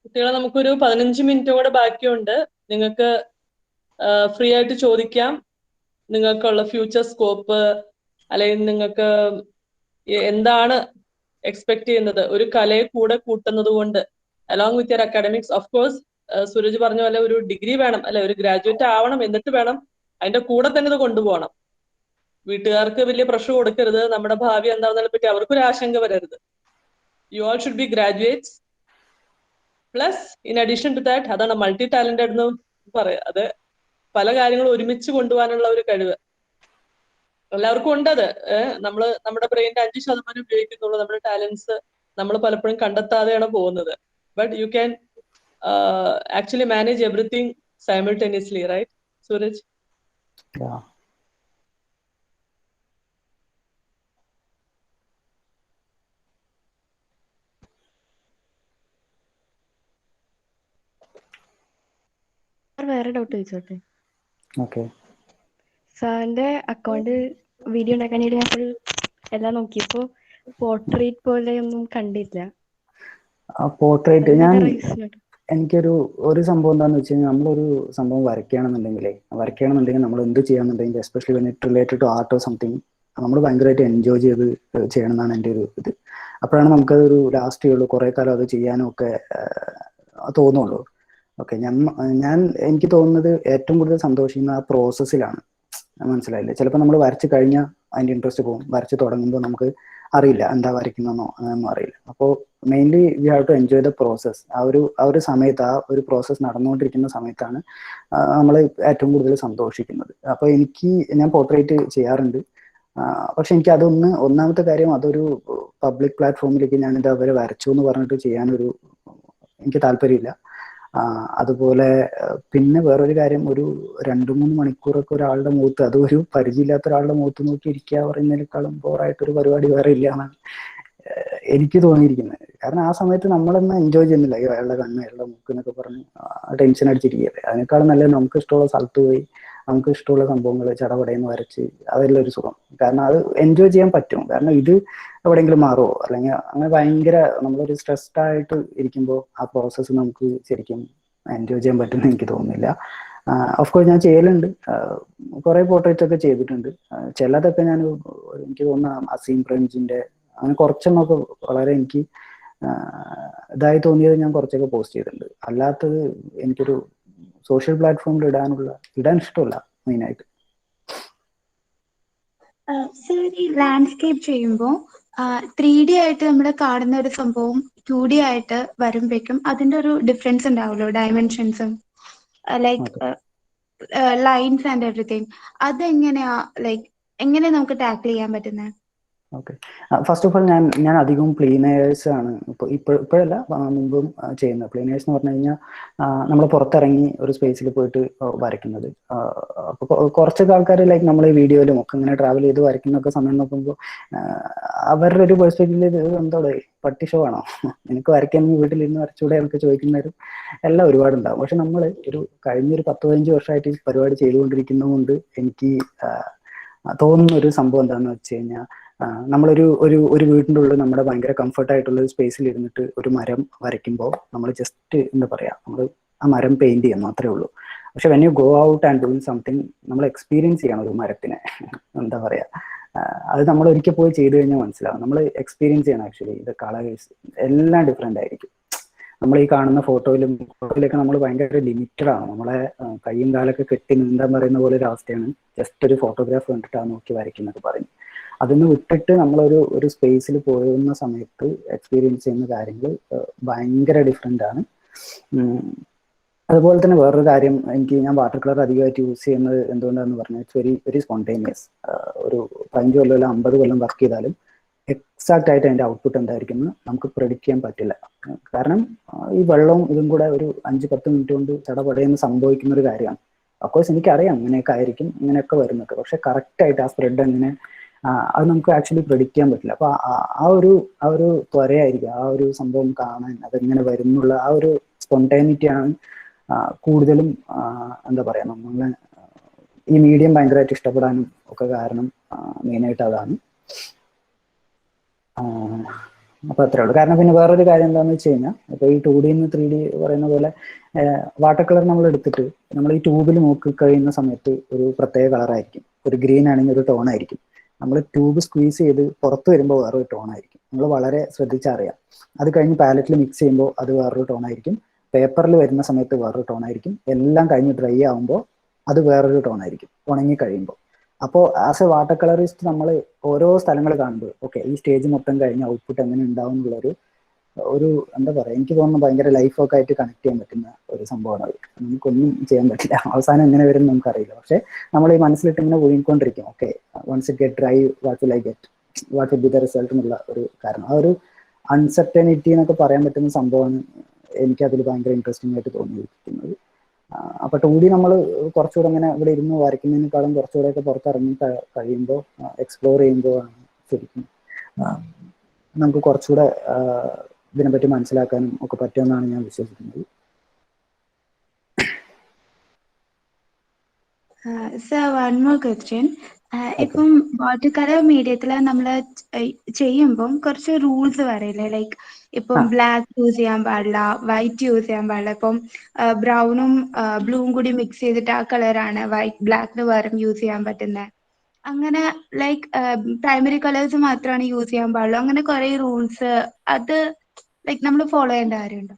കുട്ടികളെ, നമുക്കൊരു 15 മിനിറ്റ് കൂടെ ബാക്കിയുണ്ട്. നിങ്ങൾക്ക് ഫ്രീ ആയിട്ട് ചോദിക്കാം. നിങ്ങൾക്കുള്ള ഫ്യൂച്ചർ സ്കോപ്പ്, അല്ലെങ്കിൽ നിങ്ങൾക്ക് എന്താണ് എക്സ്പെക്ട് ചെയ്യുന്നത് ഒരു കലയെ കൂടെ കൂട്ടുന്നത് കൊണ്ട്, along with your academics. Of course Sooraj പറഞ്ഞ പോലെ ഒരു ഡിഗ്രി വേണം, അല്ലെ, ഒരു ഗ്രാജുവേറ്റ് ആവണം, എന്നിട്ട് വേണം അതിന്റെ കൂടെ തന്നെ ഇത് കൊണ്ടുപോകണം. വീട്ടുകാർക്ക് വലിയ പ്രഷർ കൊടുക്കരുത്. നമ്മുടെ ഭാവി എന്താണെന്നതിനെ പറ്റി അവർക്കൊരു ആശങ്ക വരരുത്. You all should be graduates. Plus in addition to that, അതാണ് മൾട്ടി ടാലന്റഡ് എന്ന് പറയാം. അത് പല കാര്യങ്ങളും ഒരുമിച്ച് കൊണ്ടുപോകാനുള്ള ഒരു കഴിവ് എല്ലാവർക്കും ഉണ്ടത്. നമ്മുടെ ബ്രെയിനിന്റെ 5% ഉപയോഗിക്കുന്നുള്ളൂ. നമ്മുടെ ടാലൻസ് നമ്മൾ പലപ്പോഴും കണ്ടെത്താതെയാണ് പോകുന്നത്. But you can actually manage everything simultaneously, right Sooraj? വേറെ ഡൗട്ട് ചോദിച്ചോട്ടെ? ഓക്കെ. സാറിന്റെ അക്കൗണ്ട് വീഡിയോ ഉണ്ടാക്കാനായിട്ട് ഞാൻ എല്ലാം നോക്കിയപ്പോ പോർട്രേറ്റ് പോലെ ഒന്നും കണ്ടില്ല. പോർട്രേറ്റ് എനിക്കൊരു സംഭവം എന്താണെന്ന് വെച്ച് കഴിഞ്ഞാൽ, നമ്മളൊരു സംഭവം വരയ്ക്കുകയാണെന്നുണ്ടെങ്കിൽ നമ്മൾ എന്ത് ചെയ്യാന്നുണ്ടെങ്കിൽ, especially when it related to art or something, നമ്മൾ ഭയങ്കരമായിട്ട് എൻജോയ് ചെയ്ത് ചെയ്യണം എന്നാണ് എൻ്റെ ഒരു ഇത്. അപ്പോഴാണ് നമുക്കതൊരു ലാസ്റ്റ് ചെയ്യുള്ളൂ, കുറേ കാലം അത് ചെയ്യാനും ഒക്കെ തോന്നുള്ളൂ. ഓക്കെ, എനിക്ക് തോന്നുന്നത് ഏറ്റവും കൂടുതൽ സന്തോഷിക്കുന്ന ആ പ്രോസസ്സിലാണ്. മനസ്സിലായില്ലേ? ചിലപ്പോൾ നമ്മൾ വരച്ച് കഴിഞ്ഞാൽ അതിൻ്റെ ഇൻട്രസ്റ്റ് പോകും. വരച്ച് തുടങ്ങുമ്പോൾ നമുക്ക് അറിയില്ല എന്താ വരയ്ക്കുന്നതെന്നോ അങ്ങനെയൊന്നും അറിയില്ല. അപ്പോൾ mainly we have to enjoy the process. ആ ഒരു സമയത്ത്, ആ ഒരു പ്രോസസ്സ് നടന്നുകൊണ്ടിരിക്കുന്ന സമയത്താണ് നമ്മൾ ഏറ്റവും കൂടുതൽ സന്തോഷിക്കുന്നത്. അപ്പോൾ ഞാൻ പോർട്രേറ്റ് ചെയ്യാറുണ്ട്. പക്ഷെ എനിക്ക് ഒന്നാമത്തെ കാര്യം, അതൊരു പബ്ലിക് പ്ലാറ്റ്ഫോമിലേക്ക് ഞാനിത് അവരെ വരച്ചു എന്ന് പറഞ്ഞിട്ട് എനിക്ക് താല്പര്യമില്ല. അതുപോലെ പിന്നെ വേറൊരു കാര്യം, ഒരു 2-3 മണിക്കൂറൊക്കെ ഒരാളുടെ മുഖത്ത്, അത് ഒരു പരിചയമില്ലാത്ത ഒരാളുടെ മുഖത്ത് നോക്കി ഇരിക്കുക പറയുന്നതിനേക്കാളും ബോറായിട്ടൊരു പരിപാടി വേറെ ഇല്ല എന്നാണ് എനിക്ക് തോന്നിയിരിക്കുന്നത്. കാരണം ആ സമയത്ത് നമ്മളൊന്നും എൻജോയ് ചെയ്യുന്നില്ല. അയാളുടെ കണ്ണ്, അയാളുടെ മൂക്ക് എന്നൊക്കെ പറഞ്ഞ് ടെൻഷൻ അടിച്ചിരിക്കുകയല്ലേ. അതിനേക്കാളും നല്ലത് നമുക്ക് ഇഷ്ടമുള്ള സ്ഥലത്ത് പോയി നമുക്ക് ഇഷ്ടമുള്ള സംഭവങ്ങൾ ചടപടയെന്ന് വരച്ച്, അതെല്ലാം ഒരു സുഖം. കാരണം അത് എൻജോയ് ചെയ്യാൻ പറ്റും. കാരണം ഇത് എവിടെയെങ്കിലും മാറുമോ, അല്ലെങ്കിൽ അങ്ങനെ ഭയങ്കര നമ്മളൊരു സ്ട്രെസ്ഡ് ആയിട്ട് ഇരിക്കുമ്പോൾ ആ പ്രോസസ്സ് നമുക്ക് ശരിക്കും എൻജോയ് ചെയ്യാൻ പറ്റുമെന്ന് എനിക്ക് തോന്നുന്നില്ല. ഓഫ്കോഴ്സ് ഞാൻ ചെയ്യലുണ്ട്, കുറേ പോർട്രേറ്റ്സ് ഒക്കെ ചെയ്തിട്ടുണ്ട്. ചിലതൊക്കെ എനിക്ക് തോന്നുന്ന അസീം പ്രേംജിന്റെ അങ്ങനെ കുറച്ചെണ്ണമൊക്കെ വളരെ എനിക്ക് ഇതായി തോന്നിയത് ഞാൻ കുറച്ചൊക്കെ പോസ്റ്റ് ചെയ്തിട്ടുണ്ട്. അല്ലാത്തത് എനിക്കൊരു സോഷ്യൽ പ്ലാറ്റ്ഫോമിൽ ഇടാൻ ഇഷ്ടമല്ല മെയിനായിട്ട്. സർ, ഈ ലാൻഡ്സ്കേപ്പ് ചെയ്യുമ്പോൾ 3D ആയിട്ട് നമ്മൾ കാണുന്ന ഒരു സംഭവം 2D ആയിട്ട് വരുമ്പോഴേക്കും അതിന്റെ ഒരു ഡിഫറൻസ് ഉണ്ടാവുമല്ലോ, ഡയമെൻഷൻസും ലൈക്ക് ലൈൻസ് ആൻഡ് എവറിത്തിങ്. അതെങ്ങനെയാ എങ്ങനെ നമുക്ക് ടാക്കിൾ ചെയ്യാൻ പറ്റുന്നത്? ഓക്കെ, ഫസ്റ്റ് ഓഫ് ഓൾ ഞാൻ അധികവും പ്ലീനേഴ്സ് ആണ് ഇപ്പോഴല്ല മുമ്പും ചെയ്യുന്നത്. പ്ലീനേഴ്സ് എന്ന് പറഞ്ഞു കഴിഞ്ഞാൽ നമ്മൾ പുറത്തിറങ്ങി ഒരു സ്പേസിൽ പോയിട്ട് വരയ്ക്കുന്നത്. അപ്പോൾ കുറച്ചൊക്കെ ആൾക്കാർ നമ്മൾ ഈ വീഡിയോയിലും ഒക്കെ ഇങ്ങനെ ട്രാവൽ ചെയ്ത് വരയ്ക്കുന്നൊക്കെ സമയം നോക്കുമ്പോൾ അവരുടെ ഒരു പെർസ്പെക്റ്റീവില് എന്തോ പട്ടി ഷോ ആണോ, എനിക്ക് വരയ്ക്കാൻ വീട്ടിലിരുന്ന് വരച്ചുകൂടെ എന്നൊക്കെ ചോദിക്കുന്നവരും എല്ലാം ഒരുപാടുണ്ടാകും. പക്ഷെ നമ്മൾ കഴിഞ്ഞൊരു 10-15 വർഷമായിട്ട് ഈ പരിപാടി ചെയ്തുകൊണ്ടിരിക്കുന്നത് കൊണ്ട് എനിക്ക് തോന്നുന്ന ഒരു സംഭവം എന്താണെന്ന് വെച്ച് കഴിഞ്ഞാൽ, നമ്മളൊരു വീടിൻ്റെ ഉള്ളിൽ നമ്മുടെ ഭയങ്കര കംഫർട്ടായിട്ടുള്ള ഒരു സ്പേസിൽ ഇരുന്നിട്ട് ഒരു മരം വരയ്ക്കുമ്പോൾ നമ്മൾ ജസ്റ്റ് എന്താ പറയുക, നമ്മൾ ആ മരം പെയിന്റ് ചെയ്യുന്നു, അത്രേ ഉള്ളൂ. പക്ഷെ when you go out and doing something, നമ്മൾ എക്സ്പീരിയൻസ് ചെയ്യണം ഒരു മരത്തിനെ. എന്താ പറയുക, അത് നമ്മൾ ഒരിക്കൽ പോയി ചെയ്ത് കഴിഞ്ഞാൽ മനസ്സിലാവും. നമ്മൾ എക്സ്പീരിയൻസ് ചെയ്യണം. ആക്ച്വലി ഇത് കളേഴ്സ് എല്ലാം ഡിഫറെൻ്റ് ആയിരിക്കും. നമ്മൾ ഈ കാണുന്ന ഫോട്ടോയിലൊക്കെ നമ്മൾ ഭയങ്കര ലിമിറ്റഡ് ആണ്. നമ്മളെ കയ്യും കാലൊക്കെ കെട്ടി നീന്താൻ പറയുന്ന പോലെ ഒരു അവസ്ഥയാണ് ജസ്റ്റ് ഒരു ഫോട്ടോഗ്രാഫ് കണ്ടിട്ട് ആ നോക്കി വരയ്ക്കുന്നത് പറയും. അതിന് വിട്ടിട്ട് നമ്മളൊരു സ്പേസിൽ പോകുന്ന സമയത്ത് എക്സ്പീരിയൻസ് ചെയ്യുന്ന കാര്യങ്ങൾ ഭയങ്കര ഡിഫറെൻ്റ് ആണ്. അതുപോലെ തന്നെ വേറൊരു കാര്യം, ഞാൻ വാട്ടർ കളർ അധികമായിട്ട് യൂസ് ചെയ്യുന്നത് എന്തുകൊണ്ടാണെന്ന് പറഞ്ഞാൽ, ഇറ്റ്സ് വെരി സ്പോണ്ടേനിയസ്. ഒരു 15 കൊല്ലം അല്ല 50 കൊല്ലം വർക്ക് ചെയ്താലും എക്സാക്റ്റ് ആയിട്ട് അതിൻ്റെ ഔട്ട്പുട്ട് എന്തായിരിക്കും നമുക്ക് പ്രെഡിക്റ്റ് ചെയ്യാൻ പറ്റില്ല. കാരണം ഈ വെള്ളവും ഇതും കൂടെ ഒരു 5-10 മിനിറ്റ് കൊണ്ട് ചടപടയെന്ന് സംഭവിക്കുന്ന ഒരു കാര്യമാണ്. അഫ്കോഴ്സ് എനിക്കറിയാം ഇങ്ങനെയൊക്കെ ആയിരിക്കും, ഇങ്ങനെയൊക്കെ വരുന്നത്. പക്ഷെ കറക്റ്റായിട്ട് ആ സ്പ്രെഡ് എങ്ങനെ, അത് നമുക്ക് ആക്ച്വലി പ്രെഡിക്റ്റ് ചെയ്യാൻ പറ്റില്ല. അപ്പോൾ ആ ഒരു ത്വരയായിരിക്കും ആ ഒരു സംഭവം കാണാൻ, അതെങ്ങനെ വരുന്നുള്ള ആ ഒരു സ്പോണ്ടേനിറ്റിയാണ് കൂടുതലും എന്താ പറയുക നമ്മളെ ഈ മീഡിയം ഭയങ്കരമായിട്ട് ഇഷ്ടപ്പെടാനും ഒക്കെ കാരണം മെയിനായിട്ട് അതാണ്. അപ്പോൾ അത്രേ ഉള്ളൂ. കാരണം പിന്നെ വേറൊരു കാര്യം എന്താണെന്ന് വെച്ച് കഴിഞ്ഞാൽ, ഇപ്പോൾ ഈ 2D നിന്ന് 3D പറയുന്ന പോലെ വാട്ടർ കളർ നമ്മൾ എടുത്തിട്ട് നമ്മൾ ഈ ട്യൂബിൽ നോക്കി കഴിയുന്ന സമയത്ത് ഒരു പ്രത്യേക കളറായിരിക്കും. ഒരു ഗ്രീൻ ആണെങ്കിൽ ഒരു ടോൺ ആയിരിക്കും. നമ്മൾ ട്യൂബ് സ്ക്വീസ് ചെയ്ത് പുറത്ത് വരുമ്പോൾ വേറൊരു ടോൺ ആയിരിക്കും. നമ്മൾ വളരെ ശ്രദ്ധിച്ചറിയാം. അത് കഴിഞ്ഞ് പാലറ്റിൽ മിക്സ് ചെയ്യുമ്പോൾ അത് വേറൊരു ടോൺ ആയിരിക്കും. പേപ്പറിൽ വരുന്ന സമയത്ത് വേറൊരു ടോൺ ആയിരിക്കും. എല്ലാം കഴിഞ്ഞ് ഡ്രൈ ആകുമ്പോൾ അത് വേറൊരു ടോൺ ആയിരിക്കും ഉണങ്ങി കഴിയുമ്പോൾ. അപ്പോൾ ആസ് എ വാട്ടർ കളറിസ്റ്റ് നമ്മൾ ഓരോ സ്ഥലങ്ങൾ കാണുമ്പോൾ ഓക്കെ ഈ സ്റ്റേജ് മൊത്തം കഴിഞ്ഞ് ഔട്ട്പുട്ട് എങ്ങനെ ഉണ്ടാവും എന്നുള്ളൊരു എന്താ പറയുക, എനിക്ക് തോന്നുന്നു ഭയങ്കര ലൈഫൊക്കെ ആയിട്ട് കണക്ട് ചെയ്യാൻ പറ്റുന്ന ഒരു സംഭവമാണ് അത്. നമുക്കൊന്നും ചെയ്യാൻ പറ്റില്ല, അവസാനം എങ്ങനെ വരും നമുക്കറിയില്ല. പക്ഷെ നമ്മൾ ഈ മനസ്സിലിട്ട് ഇങ്ങനെ ഒഴുകിക്കൊണ്ടിരിക്കും. Okay once it get dry what will I get, what will be the result എന്നുള്ള ഒരു കാരണം. ആ ഒരു അൺസർട്ടനിറ്റി എന്നൊക്കെ പറയാൻ പറ്റുന്ന സംഭവമാണ് എനിക്കതിൽ ഭയങ്കര ഇൻട്രസ്റ്റിംഗ് ആയിട്ട് തോന്നിയിരിക്കുന്നത്. അപ്പൊ 2D നമ്മൾ കുറച്ചുകൂടെ ഇങ്ങനെ ഇവിടെ ഇരുന്ന് വരയ്ക്കുന്നതിനേക്കാളും കുറച്ചുകൂടെയൊക്കെ പുറത്തിറങ്ങി കഴിയുമ്പോൾ എക്സ്പ്ലോർ ചെയ്യുമ്പോൾ ആണ് ശരിക്കും നമുക്ക് കുറച്ചുകൂടെ ഇതിനെപ്പറ്റി മനസ്സിലാക്കാനും ഒക്കെ പറ്റുമെന്നാണ് ഞാൻ വിശ്വസിക്കുന്നത്. Sir one more question. ഇപ്പം വാട്ടർ കളർ മീഡിയത്തിൽ നമ്മൾ ചെയ്യുമ്പം കുറച്ച് റൂൾസ് പറയില്ലേ, ലൈക്ക് ഇപ്പം ബ്ലാക്ക് യൂസ് ചെയ്യാൻ പാടില്ല, വൈറ്റ് യൂസ് ചെയ്യാൻ പാടില്ല. ഇപ്പം ബ്രൗണും ബ്ലൂവും കൂടി മിക്സ് ചെയ്തിട്ട് ആ കളറാണ് വൈറ്റ് ബ്ലാക്കിന് പകരം യൂസ് ചെയ്യാൻ പറ്റുന്നത്. അങ്ങനെ ലൈക്ക് പ്രൈമറി കളേഴ്സ് മാത്രമാണ് യൂസ് ചെയ്യാൻ പാടുള്ളൂ. അങ്ങനെ കുറെ റൂൾസ്, അത് ലൈക്ക് നമ്മൾ ഫോളോ ചെയ്യേണ്ട കാര്യമുണ്ടോ?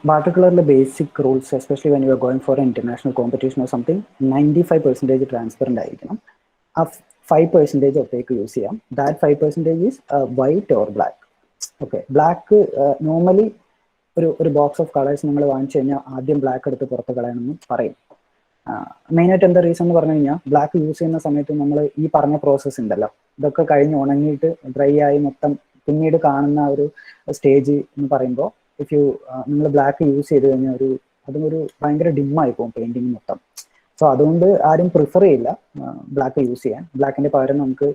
വാട്ടർ കളറിലെ basic rules, especially when you are going for international competition or something, 95% transparent ആയിരിക്കണം. ആ 5% ഒപ്പേക്ക് യൂസ് ചെയ്യാം. That 5% is white or black. Okay, black normally ഒരു ബോക്സ് ഓഫ് കളേഴ്സ് നിങ്ങൾ വാങ്ങിച്ചു കഴിഞ്ഞാൽ ആദ്യം ബ്ലാക്ക് എടുത്ത് പുറത്ത് കളയണമെന്ന് പറയും. മെയിനായിട്ട് എന്താ റീസൺ എന്ന് പറഞ്ഞു കഴിഞ്ഞാൽ, ബ്ലാക്ക് യൂസ് ചെയ്യുന്ന സമയത്ത് നമ്മൾ ഈ പറഞ്ഞ പ്രോസസ്സ് ഉണ്ടല്ലോ, ഇതൊക്കെ കഴിഞ്ഞ് ഉണങ്ങിയിട്ട് ഡ്രൈ ആയി മൊത്തം പിന്നീട് കാണുന്ന ഒരു സ്റ്റേജ് എന്ന് പറയുമ്പോൾ, ഇഫ് യു നിങ്ങൾ ബ്ലാക്ക് യൂസ് ചെയ്ത് കഴിഞ്ഞാൽ അതൊരു ഭയങ്കര ഡിമ്മായി പോകും പെയിന്റിങ് മൊത്തം. സോ അതുകൊണ്ട് ആരും പ്രിഫർ ചെയ്യില്ല ബ്ലാക്ക് യൂസ് ചെയ്യാൻ. ബ്ലാക്കിന്റെ പകരം നമുക്ക്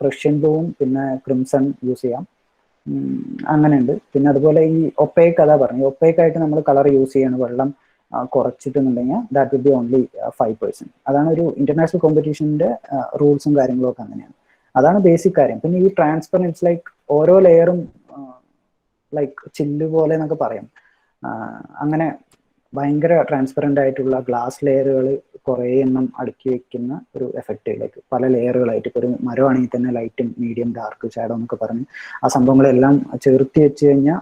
പ്രഷ്യൻ ബ്ലൂവും പിന്നെ ക്രിംസൺ യൂസ് ചെയ്യാം. അങ്ങനെയുണ്ട്. പിന്നെ അതുപോലെ ഈ ഒപ്പേക്ക്, അതാ പറഞ്ഞു, ഒപ്പേക്കായിട്ട് നമ്മൾ കളർ യൂസ് ചെയ്യണം, വെള്ളം കുറച്ചിട്ടുണ്ടെങ്കിൽ ദാറ്റ് വിൽ ബി ഓൺലി 5%. അതാണ് ഒരു ഇന്റർനാഷണൽ കോമ്പറ്റീഷന്റെ റൂൾസും കാര്യങ്ങളും ഒക്കെ അങ്ങനെയാണ്. അതാണ് ബേസിക് കാര്യം. പിന്നെ ഈ ട്രാൻസ്പെറൻസ് ലൈക്ക് ഓരോ ലെയറും ലൈക്ക് ചില്ല് പോലെ എന്നൊക്കെ പറയും. അങ്ങനെ ഭയങ്കര ട്രാൻസ്പെറൻ്റ് ആയിട്ടുള്ള ഗ്ലാസ് ലെയറുകൾ കുറേ എണ്ണം അടുക്കി വെക്കുന്ന ഒരു എഫക്റ്റ്, ലൈക്ക് പല ലെയറുകളായിട്ട്. ഇപ്പോൾ ഒരു മരമാണെങ്കിൽ തന്നെ ലൈറ്റും മീഡിയം ഡാർക്ക് ഷാഡോ എന്നൊക്കെ പറഞ്ഞ് ആ സംഭവങ്ങളെല്ലാം ചേർത്തി വെച്ച് കഴിഞ്ഞാൽ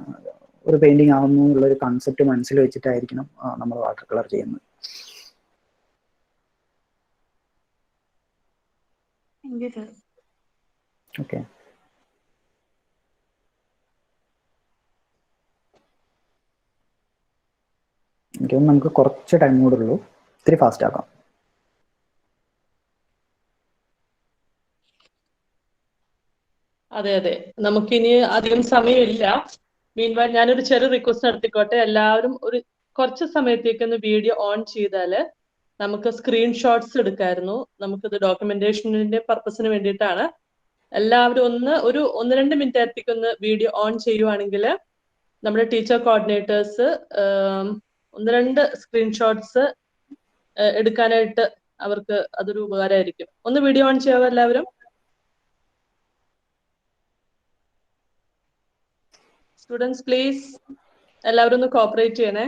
ഒരു പെയിന്റിങ് ആവുന്നു എന്നുള്ളൊരു കൺസെപ്റ്റ് മനസ്സിൽ വെച്ചിട്ടായിരിക്കണം നമ്മൾ വാട്ടർ കളർ ചെയ്യുന്നത്. ഓക്കെ, എനിക്ക് തോന്നുന്നു നമുക്ക് കുറച്ച് ടൈം കൂടെ ഉള്ളൂ, ഇത്തിരി ഫാസ്റ്റ് ആക്കാം. അതെ അതെ, നമുക്കിനി അധികം സമയമില്ല. മീൻവൈൽ ഞാനൊരു ചെറിയ റിക്വസ്റ്റ് നടത്തിക്കോട്ടെ. എല്ലാവരും ഒരു കുറച്ച് സമയത്തേക്ക് ഒന്ന് വീഡിയോ ഓൺ ചെയ്താല് നമുക്ക് സ്ക്രീൻഷോട്ട്സ് എടുക്കായിരുന്നു. നമുക്കിത് ഡോക്യുമെന്റേഷനിന്റെ പർപ്പസിന് വേണ്ടിയിട്ടാണ്. എല്ലാവരും ഒരു 1-2 മിനിറ്റ് നേരത്തേക്ക് ഒന്ന് വീഡിയോ ഓൺ ചെയ്യുവാണെങ്കിൽ നമ്മുടെ ടീച്ചർ കോർഡിനേറ്റേഴ്സ് 1-2 സ്ക്രീൻഷോട്ട്സ് എടുക്കാനായിട്ട് അവർക്ക് അതൊരു ഉപകാരമായിരിക്കും. ഒന്ന് വീഡിയോ ഓൺ ചെയ്യാവോ എല്ലാവരും? സ്റ്റുഡൻസ് പ്ലീസ്, എല്ലാവരും ഒന്ന് കോപ്പറേറ്റ് ചെയ്യണേ.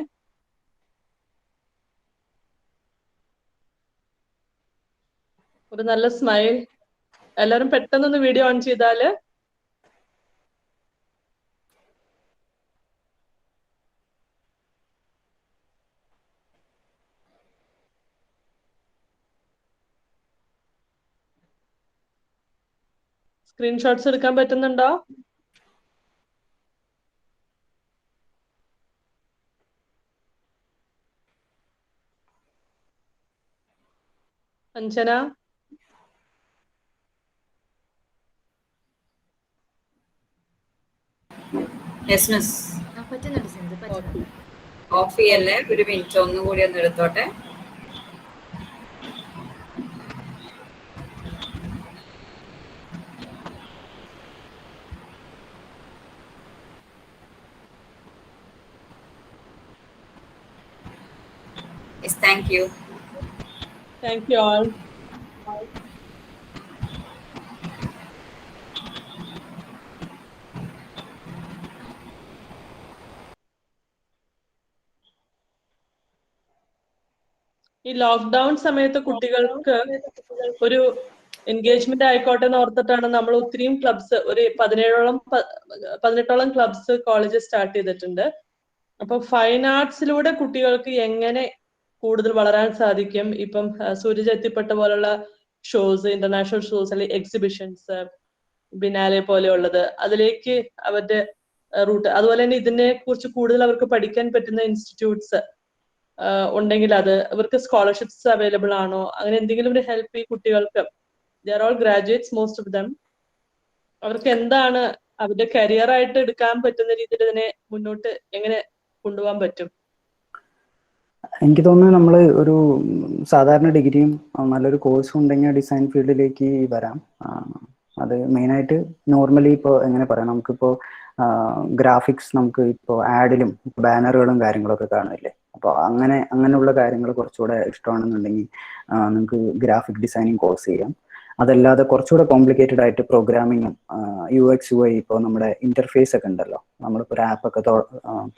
ഒരു നല്ല സ്മൈൽ. എല്ലാവരും പെട്ടെന്നൊന്ന് വീഡിയോ ഓൺ ചെയ്താല്. സ്ക്രീൻഷോട്ട്സ് എടുക്കാൻ പറ്റുന്നുണ്ടോ? അഞ്ജന? ഓഫ് ചെയ്യല്ലേ, ഒരു മിനിറ്റ് ഒന്നും കൂടി ഒന്ന് എടുത്തോട്ടെ. Yes, thank you. Thank you all. ഈ ലോക്ക്ഡൌൺ സമയത്ത് കുട്ടികൾക്ക് ഒരു എൻഗേജ്മെന്റ് ആയിക്കോട്ടെ എന്ന് ഓർത്തിട്ടാണ് നമ്മൾ ഒത്തിരിയും ക്ലബ്സ്, ഒരു 18ഓളം ക്ലബ്സ് കോളേജ് സ്റ്റാർട്ട് ചെയ്തിട്ടുണ്ട്. അപ്പൊ ഫൈൻ ആർട്സിലൂടെ കുട്ടികൾക്ക് എങ്ങനെ കൂടുതൽ വളരാൻ സാധിക്കും? ഇപ്പം സൂരജ് എത്തിപ്പെട്ട പോലുള്ള ഷോസ്, ഇന്റർനാഷണൽ ഷോസ് അല്ലെങ്കിൽ എക്സിബിഷൻസ്, ബിനാലെ പോലെയുള്ളത്, അതിലേക്ക് അവരുടെ റൂട്ട്, അതുപോലെ തന്നെ ഇതിനെ കുറിച്ച് കൂടുതൽ അവർക്ക് പഠിക്കാൻ പറ്റുന്ന ഇൻസ്റ്റിറ്റ്യൂട്ട്സ് ഉണ്ടെങ്കിൽ അത് അവർക്ക് സ്കോളർഷിപ്സ് അവൈലബിൾ ആണോ, അങ്ങനെ എന്തെങ്കിലും ഒരു ഹെൽപ്പ് ഈ കുട്ടികൾക്ക്, they are all graduates most of them, അവർക്ക് എന്താണ് അവരുടെ കരിയർ ആയിട്ട് എടുക്കാൻ പറ്റുന്ന രീതിയിൽ ഇതിനെ മുന്നോട്ട് എങ്ങനെ കൊണ്ടുപോകാൻ പറ്റും? എനിക്ക് തോന്നുന്നു നമ്മൾ ഒരു സാധാരണ ഡിഗ്രിയും നല്ലൊരു കോഴ്സും ഉണ്ടെങ്കിൽ ഡിസൈൻ ഫീൽഡിലേക്ക് വരാം. അത് മെയിനായിട്ട് നോർമലി ഇപ്പോൾ എങ്ങനെ പറയാം, നമുക്കിപ്പോൾ ഗ്രാഫിക്സ്, നമുക്ക് ഇപ്പോൾ ആഡിലും ബാനറുകളും കാര്യങ്ങളൊക്കെ കാണില്ലേ, അപ്പോൾ അങ്ങനെയുള്ള കാര്യങ്ങൾ കുറച്ചുകൂടെ ഇഷ്ടമാണെന്നുണ്ടെങ്കിൽ നിങ്ങൾക്ക് ഗ്രാഫിക് ഡിസൈനിങ് കോഴ്സ് ചെയ്യാം. അതല്ലാതെ കുറച്ചുകൂടെ കോംപ്ലിക്കേറ്റഡ് ആയിട്ട് പ്രോഗ്രാമിങ്ങും UX UI, ഇപ്പോൾ നമ്മുടെ ഇന്റർഫേസ് ഒക്കെ ഉണ്ടല്ലോ, നമ്മളിപ്പോൾ ഒരു ആപ്പൊക്കെ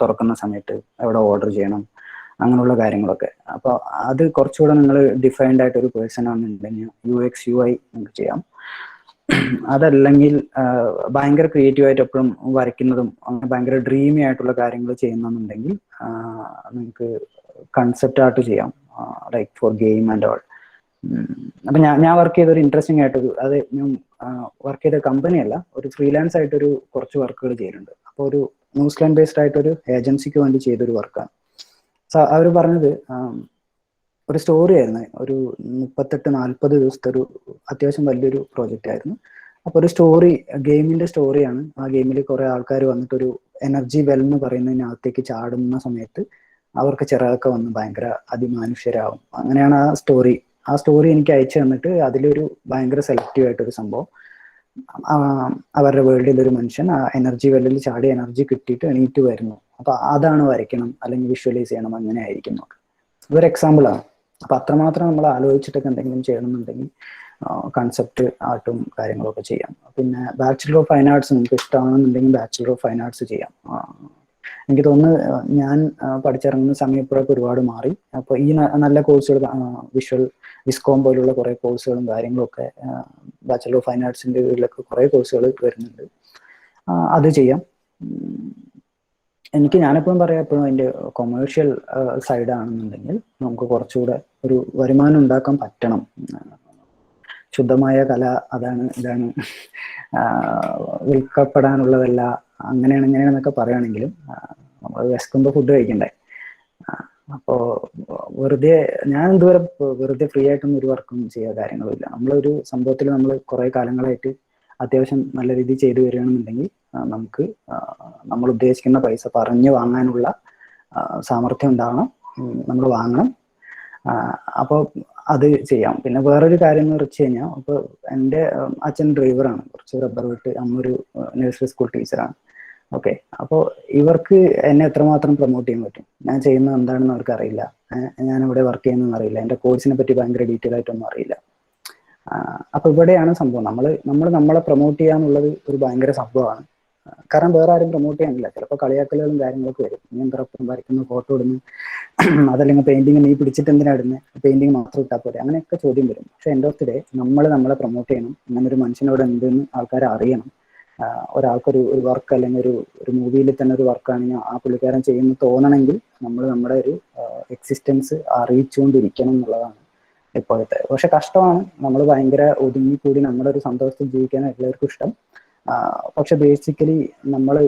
തുറക്കുന്ന സമയത്ത് എവിടെ ഓർഡർ ചെയ്യണം, അങ്ങനെയുള്ള കാര്യങ്ങളൊക്കെ. അപ്പോൾ അത് കുറച്ചുകൂടെ നിങ്ങൾ ഡിഫൈൻഡ് ആയിട്ട് ഒരു പേഴ്സൺ ആണെന്നുണ്ടെങ്കിൽ UX UI നിങ്ങൾക്ക് ചെയ്യാം. അതല്ലെങ്കിൽ ഭയങ്കര ക്രിയേറ്റീവ് ആയിട്ട് എപ്പോഴും വരയ്ക്കുന്നതും അങ്ങനെ ഭയങ്കര ഡ്രീമി ആയിട്ടുള്ള കാര്യങ്ങൾ ചെയ്യുന്നുണ്ടെങ്കിൽ നിങ്ങൾക്ക് കൺസെപ്റ്റ് ആർട്ട് ചെയ്യാം, like for game and all. അപ്പൊ ഞാൻ വർക്ക് ചെയ്തൊരു ഇൻട്രസ്റ്റിംഗ് ആയിട്ടൊരു, അത് ഞാൻ വർക്ക് ചെയ്ത കമ്പനിയല്ല, ഒരു ഫ്രീലാൻസ് ആയിട്ടൊരു കുറച്ച് വർക്കുകൾ ചെയ്യുന്നുണ്ട്. അപ്പോൾ ഒരു ന്യൂസിലാൻഡ് ബേസ്ഡ് ആയിട്ടൊരു ഏജൻസിക്ക് വേണ്ടി ചെയ്തൊരു വർക്കാണ്. അവർ പറഞ്ഞത് ഒരു സ്റ്റോറി ആയിരുന്നു, ഒരു 38-40 ദിവസത്തെ ഒരു അത്യാവശ്യം വലിയൊരു പ്രോജക്റ്റ് ആയിരുന്നു. അപ്പോൾ ഒരു സ്റ്റോറി, ഗെയിമിന്റെ സ്റ്റോറിയാണ്. ആ ഗെയിമിൽ കുറെ ആൾക്കാർ വന്നിട്ടൊരു എനർജി വെൽ എന്ന് പറയുന്നതിനകത്തേക്ക് ചാടുന്ന സമയത്ത് അവർക്ക് ചിറകൊക്കെ വന്ന് ഭയങ്കര അതിമാനുഷ്യരാകും. അങ്ങനെയാണ് ആ സ്റ്റോറി എനിക്ക് അയച്ചു തന്നിട്ട് അതിലൊരു ഭയങ്കര സെലക്റ്റീവ് ആയിട്ടൊരു സംഭവം, അവരുടെ വേൾഡിൽ ഒരു മനുഷ്യൻ ആ എനർജി വെല്ലിൽ ചാടി എനർജി കിട്ടിയിട്ട് എണീറ്റ് വരുന്നു. അപ്പൊ അതാണ് വരയ്ക്കണം അല്ലെങ്കിൽ വിഷ്വലൈസ് ചെയ്യണം, അങ്ങനെ ആയിരിക്കും. ഇതൊരു എക്സാമ്പിൾ ആണ്. അപ്പൊ അത്രമാത്രം നമ്മൾ ആലോചിച്ചിട്ടൊക്കെ എന്തെങ്കിലും ചെയ്യണമെന്നുണ്ടെങ്കിൽ കൺസെപ്റ്റ് ആർട്ടും കാര്യങ്ങളൊക്കെ ചെയ്യാം. പിന്നെ ബാച്ചിലർ ഓഫ് ഫൈൻ ആർട്സ് നിങ്ങൾക്ക് ഇഷ്ടമാണെന്നുണ്ടെങ്കിൽ ബാച്ചിലർ ഓഫ് ഫൈൻ ആർട്സ് ചെയ്യാം. എനിക്ക് തോന്നുന്നു ഞാൻ പഠിച്ചിറങ്ങുന്ന സമയപ്പോഴൊക്കെ ഒരുപാട് മാറി. അപ്പോൾ ഈ നല്ല കോഴ്സുകൾ, വിസ്കോം പോലുള്ള കുറേ കോഴ്സുകളും കാര്യങ്ങളൊക്കെ ബാച്ചിലർ ഓഫ് ഫൈൻ ആർട്സിൻ്റെ ഇതിലൊക്കെ കുറേ കോഴ്സുകൾ വരുന്നുണ്ട്, അത് ചെയ്യാം. ഞാനെപ്പോഴും പറയാം, എപ്പോഴും അതിൻ്റെ കൊമേഴ്ഷ്യൽ സൈഡാണെന്നുണ്ടെങ്കിൽ നമുക്ക് കുറച്ചുകൂടെ ഒരു വരുമാനം ഉണ്ടാക്കാൻ പറ്റണം. ശുദ്ധമായ കല ഇതാണ് വിൽക്കപ്പെടാനുള്ളതല്ല, അങ്ങനെയാണെന്നൊക്കെ പറയുകയാണെങ്കിലും നമ്മൾ വിശക്കുമ്പോൾ ഫുഡ് കഴിക്കണ്ടേ. അപ്പോൾ ഞാൻ ഇതുവരെ വെറുതെ ഫ്രീ ആയിട്ടൊന്നും ഒരു വർക്കും ചെയ്യാൻ കാര്യങ്ങളില്ല. നമ്മളൊരു സംഭവത്തിൽ നമ്മൾ കുറേ കാലങ്ങളായിട്ട് അത്യാവശ്യം നല്ല രീതിയിൽ ചെയ്തു വരികയാണെന്നുണ്ടെങ്കിൽ നമുക്ക് നമ്മൾ ഉദ്ദേശിക്കുന്ന പൈസ പറഞ്ഞു വാങ്ങാനുള്ള സാമർഥ്യം ഉണ്ടാവണം, നമ്മൾ വാങ്ങണം. അപ്പോൾ അത് ചെയ്യാം. പിന്നെ വേറൊരു കാര്യം എന്ന് വെച്ച് കഴിഞ്ഞാൽ, ഇപ്പോൾ എൻ്റെ അച്ഛൻ ഡ്രൈവറാണ്, കുറച്ച് റബ്ബർ വെട്ട്, അമ്മ ഒരു നഴ്സറി സ്കൂൾ ടീച്ചറാണ്. ഓക്കെ, അപ്പോൾ ഇവർക്ക് എന്നെ എത്രമാത്രം പ്രൊമോട്ട് ചെയ്യാൻ പറ്റും, ഞാൻ ചെയ്യുന്നത് എന്താണെന്ന് അവർക്ക് അറിയില്ല, ഞാൻ ഇവിടെ വർക്ക് ചെയ്യുന്നതെന്ന് അറിയില്ല, എൻ്റെ കോഴ്സിനെ പറ്റി ഭയങ്കര ഡീറ്റെയിൽ ആയിട്ടൊന്നും അറിയില്ല. അപ്പൊ ഇവിടെയാണ് സംഭവം, നമ്മളെ പ്രൊമോട്ട് ചെയ്യാന്നുള്ളത് ഒരു ഭയങ്കര സംഭവമാണ്. കാരണം വേറെ ആരും പ്രൊമോട്ട് ചെയ്യാനില്ല. ചിലപ്പോൾ കളിയാക്കലുകളും കാര്യങ്ങളൊക്കെ വരും, നീ എന്താ വരയ്ക്കുന്ന, ഫോട്ടോ ഇടുന്നു, അതല്ലെങ്കിൽ പെയിന്റിങ് നീ പിടിച്ചിട്ട് എന്തിനാ ഇടുന്നത്, പെയിന്റിങ് മാത്രം ഇട്ടാൽ പോലെ, അങ്ങനെയൊക്കെ ചോദ്യം വരും. പക്ഷെ എൻ്റെ ഓഫ് ദി ഡേ നമ്മളെ പ്രൊമോട്ട് ചെയ്യണം, അങ്ങനെ ഒരു മനുഷ്യനോട് എന്തെന്ന് ആൾക്കാരെ അറിയണം. ഒരാൾക്കൊരു വർക്ക് അല്ലെങ്കിൽ ഒരു മൂവിയിൽ തന്നെ ഒരു വർക്കാണെങ്കിൽ ആ പുള്ളിക്കാരൻ ചെയ്യുന്ന തോന്നണമെങ്കിൽ നമ്മൾ നമ്മുടെ ഒരു എക്സിസ്റ്റൻസ് അറിയിച്ചുകൊണ്ടിരിക്കണം എന്നുള്ളതാണ് ഇപ്പോഴത്തെ. പക്ഷെ കഷ്ടമാണ്, നമ്മൾ ഭയങ്കര ഒതുങ്ങിക്കൂടി നമ്മുടെ ഒരു സന്തോഷത്തിൽ ജീവിക്കാൻ എല്ലാവർക്കും ഇഷ്ടം. പക്ഷെ ബേസിക്കലി നമ്മളെ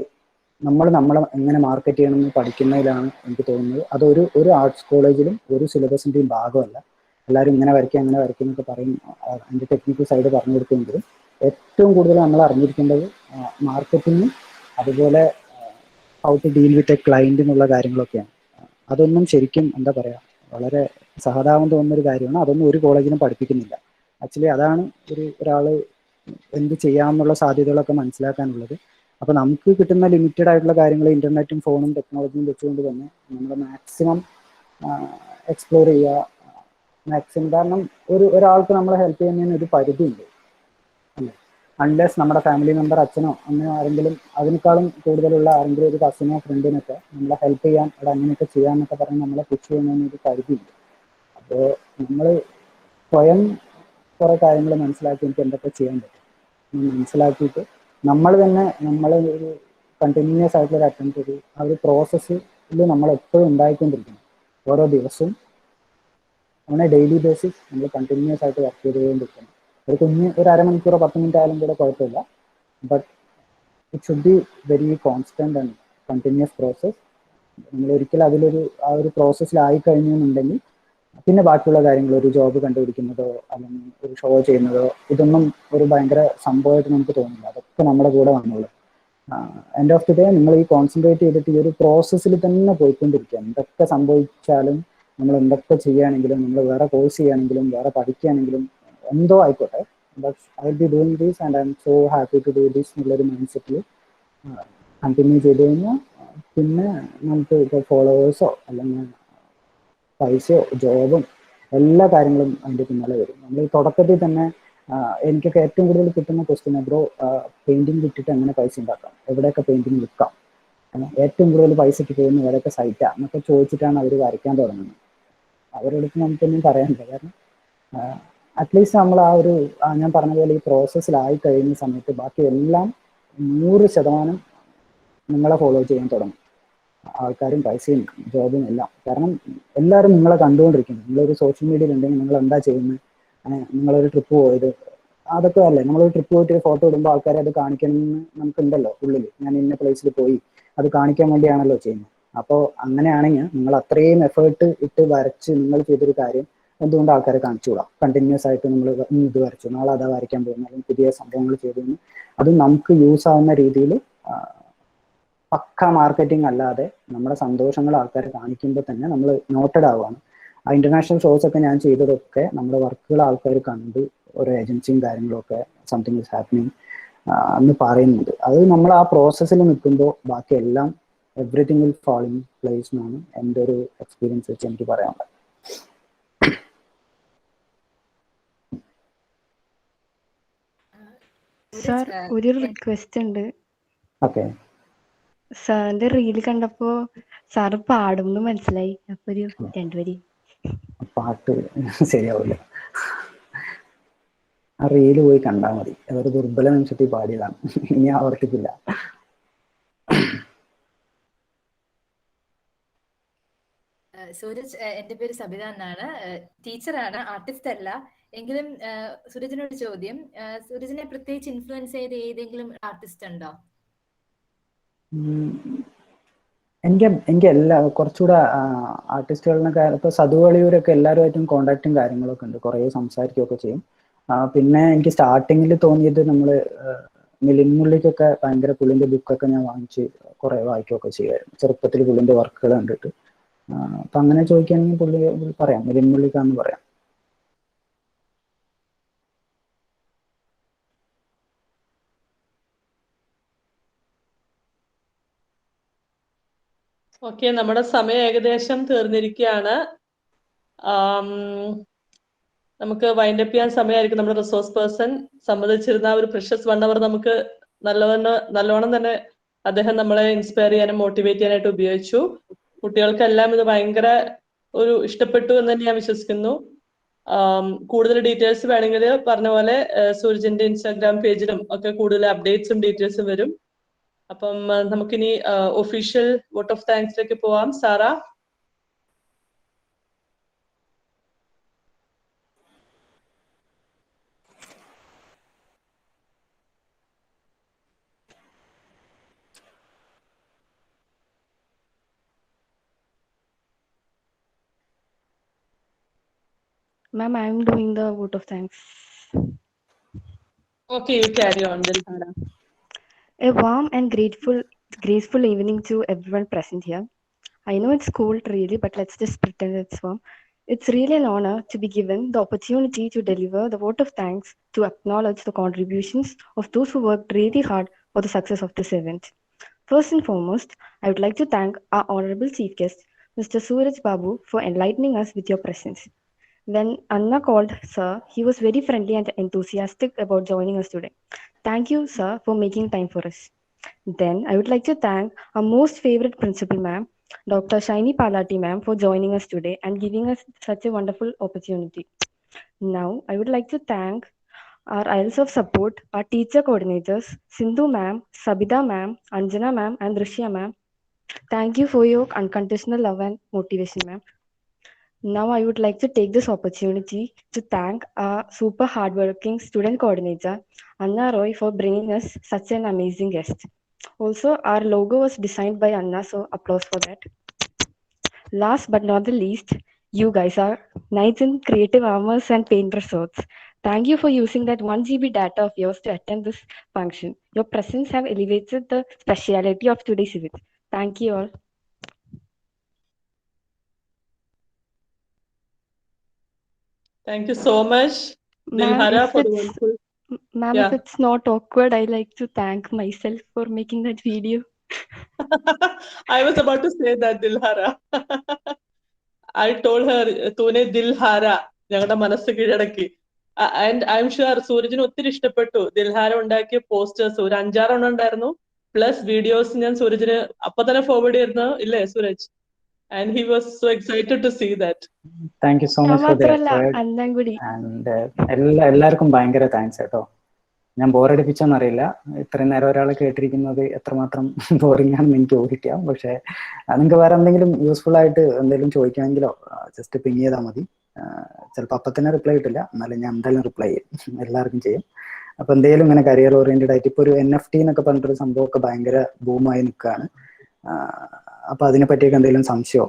എങ്ങനെ മാർക്കറ്റ് ചെയ്യണമെന്ന് പഠിക്കുന്നതിലാണ് എനിക്ക് തോന്നുന്നത്. അതൊരു ആർട്സ് കോളേജിലും ഒരു സിലബസിന്റെയും ഭാഗമല്ല. എല്ലാവരും ഇങ്ങനെ വരയ്ക്കുക അങ്ങനെ വരയ്ക്കുക എന്നൊക്കെ പറയും, അതിൻ്റെ ടെക്നിക്കൽ സൈഡ് പറഞ്ഞു കൊടുക്കുമെങ്കിലും ഏറ്റവും കൂടുതൽ നമ്മൾ അറിഞ്ഞിരിക്കേണ്ടത് മാർക്കറ്റിങ്ങും അതുപോലെ how to deal with a client എന്നുള്ള കാര്യങ്ങളൊക്കെയാണ്. അതൊന്നും ശരിക്കും എന്താ പറയുക, വളരെ സഹതാപം തോന്നുന്ന ഒരു കാര്യമാണ്. അതൊന്നും ഒരു കോളേജിലും പഠിപ്പിക്കുന്നില്ല. ആക്ച്വലി അതാണ് ഒരാൾ എന്ത് ചെയ്യാമെന്നുള്ള സാധ്യതകളൊക്കെ മനസ്സിലാക്കാനുള്ളത്. അപ്പോൾ നമുക്ക് കിട്ടുന്ന ലിമിറ്റഡ് ആയിട്ടുള്ള കാര്യങ്ങൾ ഇന്റർനെറ്റും ഫോണും ടെക്നോളജിയും വെച്ചുകൊണ്ട് തന്നെ നമ്മൾ മാക്സിമം എക്സ്പ്ലോർ ചെയ്യുക, മാക്സിമം. കാരണം ഒരാൾക്ക് നമ്മളെ ഹെൽപ്പ് ചെയ്യുന്നതിന് ഒരു പരിധിയുണ്ട് അല്ലേ. അൺലെസ് നമ്മുടെ ഫാമിലി മെമ്പർ അച്ഛനോ അങ്ങനെ ആരെങ്കിലും അതിനേക്കാളും കൂടുതലുള്ള ആരെങ്കിലും ഒരു കസിനോ ഫ്രണ്ടിനൊക്കെ നമ്മളെ ഹെൽപ്പ് ചെയ്യാൻ അവിടെ അങ്ങനെയൊക്കെ ചെയ്യാന്നൊക്കെ പറഞ്ഞ് നമ്മളെ പുഷ് ചെയ്യുന്നതിന് ഒരു പരിധിയുണ്ട്. അപ്പോൾ നമ്മൾ സ്വയം കുറേ കാര്യങ്ങൾ മനസ്സിലാക്കി എനിക്ക് എന്തൊക്കെ ചെയ്യാൻ പറ്റും മനസ്സിലാക്കിയിട്ട് നമ്മൾ തന്നെ നമ്മളെ ഒരു കണ്ടിന്യൂസ് ആയിട്ടുള്ള ഒരു അറ്റംപ്റ്റ് ചെയ്ത് ആ ഒരു പ്രോസസ്സിൽ നമ്മൾ എപ്പോഴും ഉണ്ടായിക്കൊണ്ടിരിക്കണം. ഓരോ ദിവസവും അങ്ങനെ ഡെയിലി ബേസിസ് നമ്മൾ കണ്ടിന്യൂസ് ആയിട്ട് വർക്ക് ചെയ്തുകൊണ്ടിരിക്കണം. ഒരു അരമണിക്കൂറോ 10 മിനിറ്റ് ആയാലും കൂടെ കുഴപ്പമില്ല. But it should be very constant and continuous process. നമ്മൾ ഒരിക്കലും അതിലൊരു ആ ഒരു പ്രോസസ്സിലായി കഴിഞ്ഞു എന്നുണ്ടെങ്കിൽ പിന്നെ ബാക്കിയുള്ള കാര്യങ്ങൾ ഒരു ജോബ് കണ്ടുപിടിക്കുന്നതോ അല്ലെങ്കിൽ ഒരു ഷോ ചെയ്യുന്നതോ ഇതൊന്നും ഒരു ഭയങ്കര സംഭവമായിട്ട് നമുക്ക് തോന്നില്ല. അതൊക്കെ നമ്മുടെ കൂടെ വന്നോളൂ. എൻഡ് ഓഫ് ദി ഡേ നിങ്ങൾ ഈ കോൺസെൻട്രേറ്റ് ചെയ്തിട്ട് ഈ ഒരു പ്രോസസ്സിൽ തന്നെ പോയിക്കൊണ്ടിരിക്കുക. എന്തൊക്കെ സംഭവിച്ചാലും നമ്മൾ എന്തൊക്കെ ചെയ്യുകയാണെങ്കിലും നമ്മൾ വേറെ കോഴ്സ് ചെയ്യുകയാണെങ്കിലും വേറെ പഠിക്കുകയാണെങ്കിലും എന്തോ ആയിക്കോട്ടെ, but I will be doing these and I am so happy to do these എന്നുള്ളൊരു മൈൻഡ് സെറ്റിൽ കണ്ടിന്യൂ ചെയ്ത് കഴിഞ്ഞാൽ പിന്നെ നമുക്ക് ഇപ്പോൾ ഫോളോവേഴ്സോ അല്ലെങ്കിൽ പൈസയോ ജോബും എല്ലാ കാര്യങ്ങളും അതിൻ്റെ പിന്നാലെ വരും. നമ്മൾ ഈ തുടക്കത്തിൽ തന്നെ എനിക്കൊക്കെ ഏറ്റവും കൂടുതൽ കിട്ടുന്ന ക്വസ്റ്റ്യൻ ബ്രോ പെയിന്റിങ് വിറ്റിട്ട് എങ്ങനെ പൈസ ഉണ്ടാക്കാം, എവിടെയൊക്കെ പെയിന്റിങ് വിൽക്കാം, ഏറ്റവും കൂടുതൽ പൈസയ്ക്ക് പോകുന്ന ഏതൊക്കെ സൈറ്റാണ് എന്നൊക്കെ ചോദിച്ചിട്ടാണ് അവർ വരയ്ക്കാൻ തുടങ്ങുന്നത്. അവരുടെ അടുത്ത് നമുക്കൊന്നും പറയാനില്ല. കാരണം അറ്റ്ലീസ്റ്റ് നമ്മൾ ആ ഒരു ഞാൻ പറഞ്ഞ പോലെ ഈ പ്രോസസ്സിലായി കഴിയുന്ന സമയത്ത് ബാക്കി എല്ലാം 100% നിങ്ങളെ ഫോളോ ചെയ്യാൻ തുടങ്ങും. ആൾക്കാരും പൈസയും ജോബും എല്ലാം. കാരണം എല്ലാവരും നിങ്ങളെ കണ്ടുകൊണ്ടിരിക്കുന്നു. നിങ്ങളൊരു സോഷ്യൽ മീഡിയയിൽ ഉണ്ടെങ്കിൽ നിങ്ങൾ എന്താ ചെയ്യുന്നത്, നിങ്ങളൊരു ട്രിപ്പ് പോയത്, അതൊക്കെ അല്ലേ. നമ്മളൊരു ട്രിപ്പ് പോയിട്ട് ഫോട്ടോ ഇടുമ്പോൾ ആൾക്കാരെ അത് കാണിക്കണമെന്ന് നമുക്കുണ്ടല്ലോ ഉള്ളിൽ. ഞാൻ ഇന്ന പ്ലേസിൽ പോയി, അത് കാണിക്കാൻ വേണ്ടിയാണല്ലോ ചെയ്യുന്നത്. അപ്പോൾ അങ്ങനെയാണെങ്കിൽ നിങ്ങൾ അത്രയും എഫേർട്ട് ഇട്ട് വരച്ച് നിങ്ങൾ ചെയ്തൊരു കാര്യം എന്തുകൊണ്ട് ആൾക്കാരെ കാണിച്ചുകൂടാ? കണ്ടിന്യൂസ് ആയിട്ട് നമ്മൾ ഇത് വരച്ചു, നാളെ അതാ വരയ്ക്കാൻ പോകുന്നു, അല്ലെങ്കിൽ പുതിയ സംഭവങ്ങൾ ചെയ്തു, അത് നമുക്ക് യൂസ് ആവുന്ന രീതിയിൽ പക്ക മാർക്കറ്റിംഗ് അല്ലാതെ നമ്മുടെ സന്തോഷങ്ങൾ ആൾക്കാരെ കാണിക്കുമ്പോൾ തന്നെ നമ്മൾ നോട്ടഡ് ആവുകയാണ്. ആ ഇന്റർനാഷണൽ ഷോസ് ഒക്കെ ഞാൻ ചെയ്തതൊക്കെ നമ്മുടെ വർക്കുകൾ ആൾക്കാർ കണ്ട് ഓരോ ഏജൻസിയും കാര്യങ്ങളൊക്കെ സംതിങ് ഇസ് ഹാപ്പനിങ് എന്ന് പറയുന്നുണ്ട്. അത് നമ്മൾ ആ പ്രോസസ്സിൽ നിൽക്കുമ്പോൾ ബാക്കി എല്ലാം everything will fall in place എന്നാണ് എൻ്റെ ഒരു എക്സ്പീരിയൻസ് വെച്ച് എനിക്ക് പറയാനുള്ളത്. സാർ ഒരു റിക്വസ്റ്റ് ഉണ്ട്. ഓക്കെ. സാറിന്റെ റീൽ കണ്ടപ്പോ സാറ് പാടും എന്ന് മനസ്സിലായി. അപ്പൊ ഒരു 2 വരി. പാട്ട് ശരിയാവില്ല. ആ റീല് പോയി കണ്ടാൽ മതി. അതൊരു ദുർബല നിമിഷത്തിൽ പാടിയതാണ്. ഇനി ആവർത്തിക്കില്ല. സൂരജ്, എൻ്റെ പേര് സബിത എന്നാണ്. ടീച്ചറാണ്, ആർട്ടിസ്റ്റ് അല്ല. എങ്കിലും സൂരജിനോട് ചോദ്യം, സൂരജിനെ പ്രത്യേകിച്ച് ഇൻഫ്ലുവൻസ് ചെയ്ത ഏതെങ്കിലും ആർട്ടിസ്റ്റ് ഉണ്ടോ? എനിക്ക് എല്ലാ കുറച്ചുകൂടെ ആർട്ടിസ്റ്റുകളിനൊക്കെ ഇപ്പോൾ സതുവളിയൂരൊക്കെ എല്ലാവരുമായിട്ടും കോണ്ടാക്റ്റും കാര്യങ്ങളൊക്കെ ഉണ്ട്. കുറേ സംസാരിക്കുകയൊക്കെ ചെയ്യും. പിന്നെ എനിക്ക് സ്റ്റാർട്ടിങ്ങിൽ തോന്നിയത് നമ്മൾ മിലിമുള്ളിക്കൊക്കെ ഭയങ്കര പുള്ളിൻ്റെ ബുക്കൊക്കെ ഞാൻ വാങ്ങിച്ച് കുറേ വായിക്കുകയൊക്കെ ചെയ്യുമായിരുന്നു ചെറുപ്പത്തിൽ പുള്ളിൻ്റെ വർക്കുകൾ കണ്ടിട്ട്. അപ്പം അങ്ങനെ ചോദിക്കുകയാണെങ്കിൽ പുള്ളി പറയാം, മിലിമുള്ളിക്കാന്ന് പറയാം. ഓക്കെ, നമ്മുടെ സമയം ഏകദേശം തീർന്നിരിക്കുകയാണ്. നമുക്ക് വൈൻഡപ്പ് ചെയ്യാൻ സമയമായിരിക്കും. നമ്മുടെ റിസോഴ്സ് പേഴ്സൺ സമ്മതിച്ചിരുന്ന ഒരു പ്രഷ്യസ് 1 hour നമുക്ക് നല്ലോണം തന്നെ അദ്ദേഹം നമ്മളെ ഇൻസ്പയർ ചെയ്യാനും മോട്ടിവേറ്റ് ചെയ്യാനായിട്ട് ഉപയോഗിച്ചു. കുട്ടികൾക്കെല്ലാം ഇത് ഭയങ്കര ഒരു ഇഷ്ടപ്പെട്ടു എന്ന് തന്നെ ഞാൻ വിശ്വസിക്കുന്നു. കൂടുതൽ ഡീറ്റെയിൽസ് വേണമെങ്കിൽ പറഞ്ഞ പോലെ സൂരജിന്റെ ഇൻസ്റ്റാഗ്രാം പേജിലും ഒക്കെ കൂടുതൽ അപ്ഡേറ്റ്സും ഡീറ്റെയിൽസും വരും. അപ്പം നമുക്കിനി ഒഫീഷ്യൽ വോട്ട് ഓഫ് താങ്ക്സിലേക്ക് പോവാം. Sara. Ma'am, I am doing the vote of thanks. Okay, you carry on then. A warm and graceful evening to everyone present here. I know it's cold really, but let's just pretend it's warm. It's really an honor to be given the opportunity to deliver the vote of thanks to acknowledge the contributions of those who worked really hard for the success of this event. First and foremost, I would like to thank our honorable chief guest, Mr. Suraj Babu, for enlightening us with your presence. When Anna called sir, he was very friendly and enthusiastic about joining us today. Thank you, sir, for making time for us. Then I would like to thank our most favorite principal, ma'am, Dr. Shaini Palati, ma'am, for joining us today and giving us such a wonderful opportunity. Now, I would like to thank our aisles of support, our teacher coordinators, Sindhu ma'am, Sabida ma'am, Anjana ma'am, and Rishya ma'am. Thank you for your unconditional love and motivation, ma'am. Now, I would like to take this opportunity to thank our super hardworking student coordinator, Anna Roy, for bringing us such an amazing guest. Also, our logo was designed by Anna, so applause for that. Last but not the least, you guys are knights in creative armors and paint resorts. Thank you for using that 1 GB data of yours to attend this function. Your presence have elevated the speciality of today's event. Thank you all. Thank you so much, Dilhara, for the wonderful. Ma'am, if it's not awkward, I like to thank myself for making that video. I was about to say that, Dilhara. I told her, "Tune Dilhara, ഞങ്ങളുടെ മനസ്സ് കീഴടക്കി." And I'm sure സൂരജിന് ഒത്തിരി ഇഷ്ടപ്പെട്ടു ദിൽഹാര ഉണ്ടാക്കിയ posters ഒരു 5-6 ഉണ്ടായിരുന്നു. Plus videos ഞാൻ സൂരജിന് അപ്പൊ തന്നെ ഫോർവേഡ് ചെയ്തിരുന്നു ഇല്ലേ Sooraj? And he was so excited to see that. Thank you so much for the effort. And എല്ലാവർക്കും ഭയങ്കര താങ്ക്സ് കേട്ടോ. ഞാൻ ബോറടിപ്പിച്ചെന്നറിയില്ല. ഇത്രയും നേരം ഒരാളെ കേട്ടിരിക്കുന്നത് എത്രമാത്രം ബോറിംഗ് ആണെന്ന് എനിക്ക് ഊഹിക്കാം. പക്ഷെ നിങ്ങൾക്ക് വേറെ എന്തെങ്കിലും യൂസ്ഫുൾ ആയിട്ട് എന്തെങ്കിലും ചോദിക്കണമെങ്കിലോ ജസ്റ്റ് പിങ് ചെയ്താൽ മതി. ചിലപ്പോൾ അപ്പം തന്നെ റിപ്ലൈ കിട്ടില്ല, എന്നാലും ഞാൻ എന്തായാലും റിപ്ലൈ ചെയ്യും, എല്ലാവർക്കും ചെയ്യും. അപ്പൊ എന്തെങ്കിലും ഇങ്ങനെ കരിയർ ഓറിയന്റഡ് ആയിട്ട് ഇപ്പൊ ഒരു NFT എന്നൊക്കെ പറഞ്ഞിട്ടൊരു സംഭവമൊക്കെ ഭയങ്കര ബൂമായി നിൽക്കുകയാണ്. അപ്പൊ അതിനെ പറ്റിയൊക്കെ എന്തെങ്കിലും സംശയമോ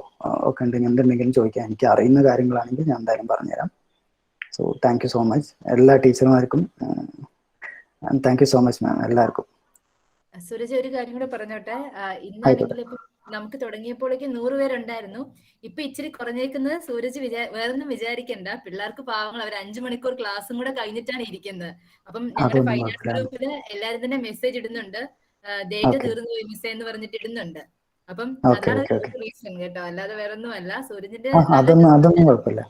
ഒക്കെ ഉണ്ടെങ്കിൽ എന്തുണ്ടെങ്കിലും ചോദിക്കാം. എനിക്ക് അറിയുന്ന കാര്യങ്ങളാണെങ്കിൽ ഞാൻ എന്തായാലും പറഞ്ഞുതരാം. So thank you so much എല്ലാ ടീച്ചർമാർക്കും. Thank you so much ma'am എല്ലാവർക്കും. സൂരജ് ഒരു കാര്യം കൂടെ പറഞ്ഞോട്ടെ. ഇന്നാണെങ്കിൽ ഇപ്പൊ നമുക്ക് തുടങ്ങിയപ്പോഴേക്കും 100 പേരുണ്ടായിരുന്നു. ഇപ്പൊ ഇച്ചിരി കുറഞ്ഞേക്കുന്നത് സൂരജ് വേറൊന്നും വിചാരിക്കണ്ട. പിള്ളേർക്ക് പാവങ്ങൾ അവർ 5 മണിക്കൂർ ക്ലാസ്സും കൂടെ കഴിഞ്ഞിട്ടാണ് ഇരിക്കുന്നത്. അപ്പം ഞങ്ങളുടെ ഫൈനാൻസ് ഗ്രൂപ്പില് എല്ലാരും തന്നെ മെസ്സേജ് ഇടുന്നുണ്ട്, ഡേറ്റ് തീർന്നു പോയി മിസ് എന്ന് പറഞ്ഞിട്ട് ഇടുന്നുണ്ട്. അപ്പം അതാണ് റീസൺ കേട്ടോ, അല്ലാതെ വേറൊന്നും അല്ല. സൂരജിന്റെ അതൊന്നും കുഴപ്പമില്ല.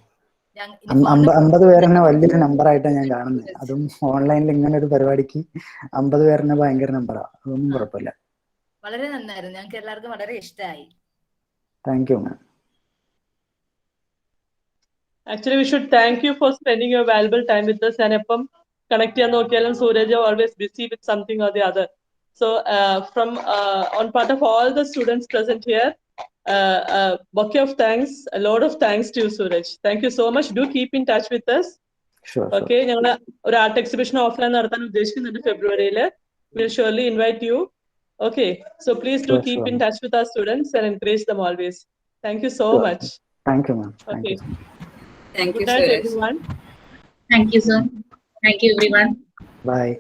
50 പേരെന്നെ വലിയൊരു നമ്പറായിട്ടാണ് ഞാൻ കാണുന്നത്. അതും ഓൺലൈനിൽ ഇങ്ങനെ ഒരു പരിപാടിക്ക് 50 പേരെന്നെ ഭയങ്കര നമ്പറാ. അതൊന്നും കുഴപ്പമില്ല. വളരെ നന്നായിരുന്നു, ഞങ്ങൾക്ക് എല്ലാവർക്കും വളരെ ഇഷ്ടമായി. Thank you ma'am. Actually, we should thank you for spending your valuable time with us. And എപ്പം കണക്ട് ചെയ്യാൻ നോക്കിയാലും Sooraj always busy with something or the other. So from on part of all the students present here, bouquet of thanks, a lot of thanks to you, Suraj. Thank you so much. Do keep in touch with us. Sure. Okay, ഞങ്ങൾ ഒരു art exhibition offline നടത്താൻ ഉദ്ദേശിക്കുന്നുണ്ട് ഫെബ്രുവരിയിൽ. We'll surely invite you. Okay, so please do keep in touch with our students and encourage them always. Thank you so much. Thank you, ma'am. Okay. Thank you, Good night, everyone. Thank you, sir. Thank you, everyone. Bye.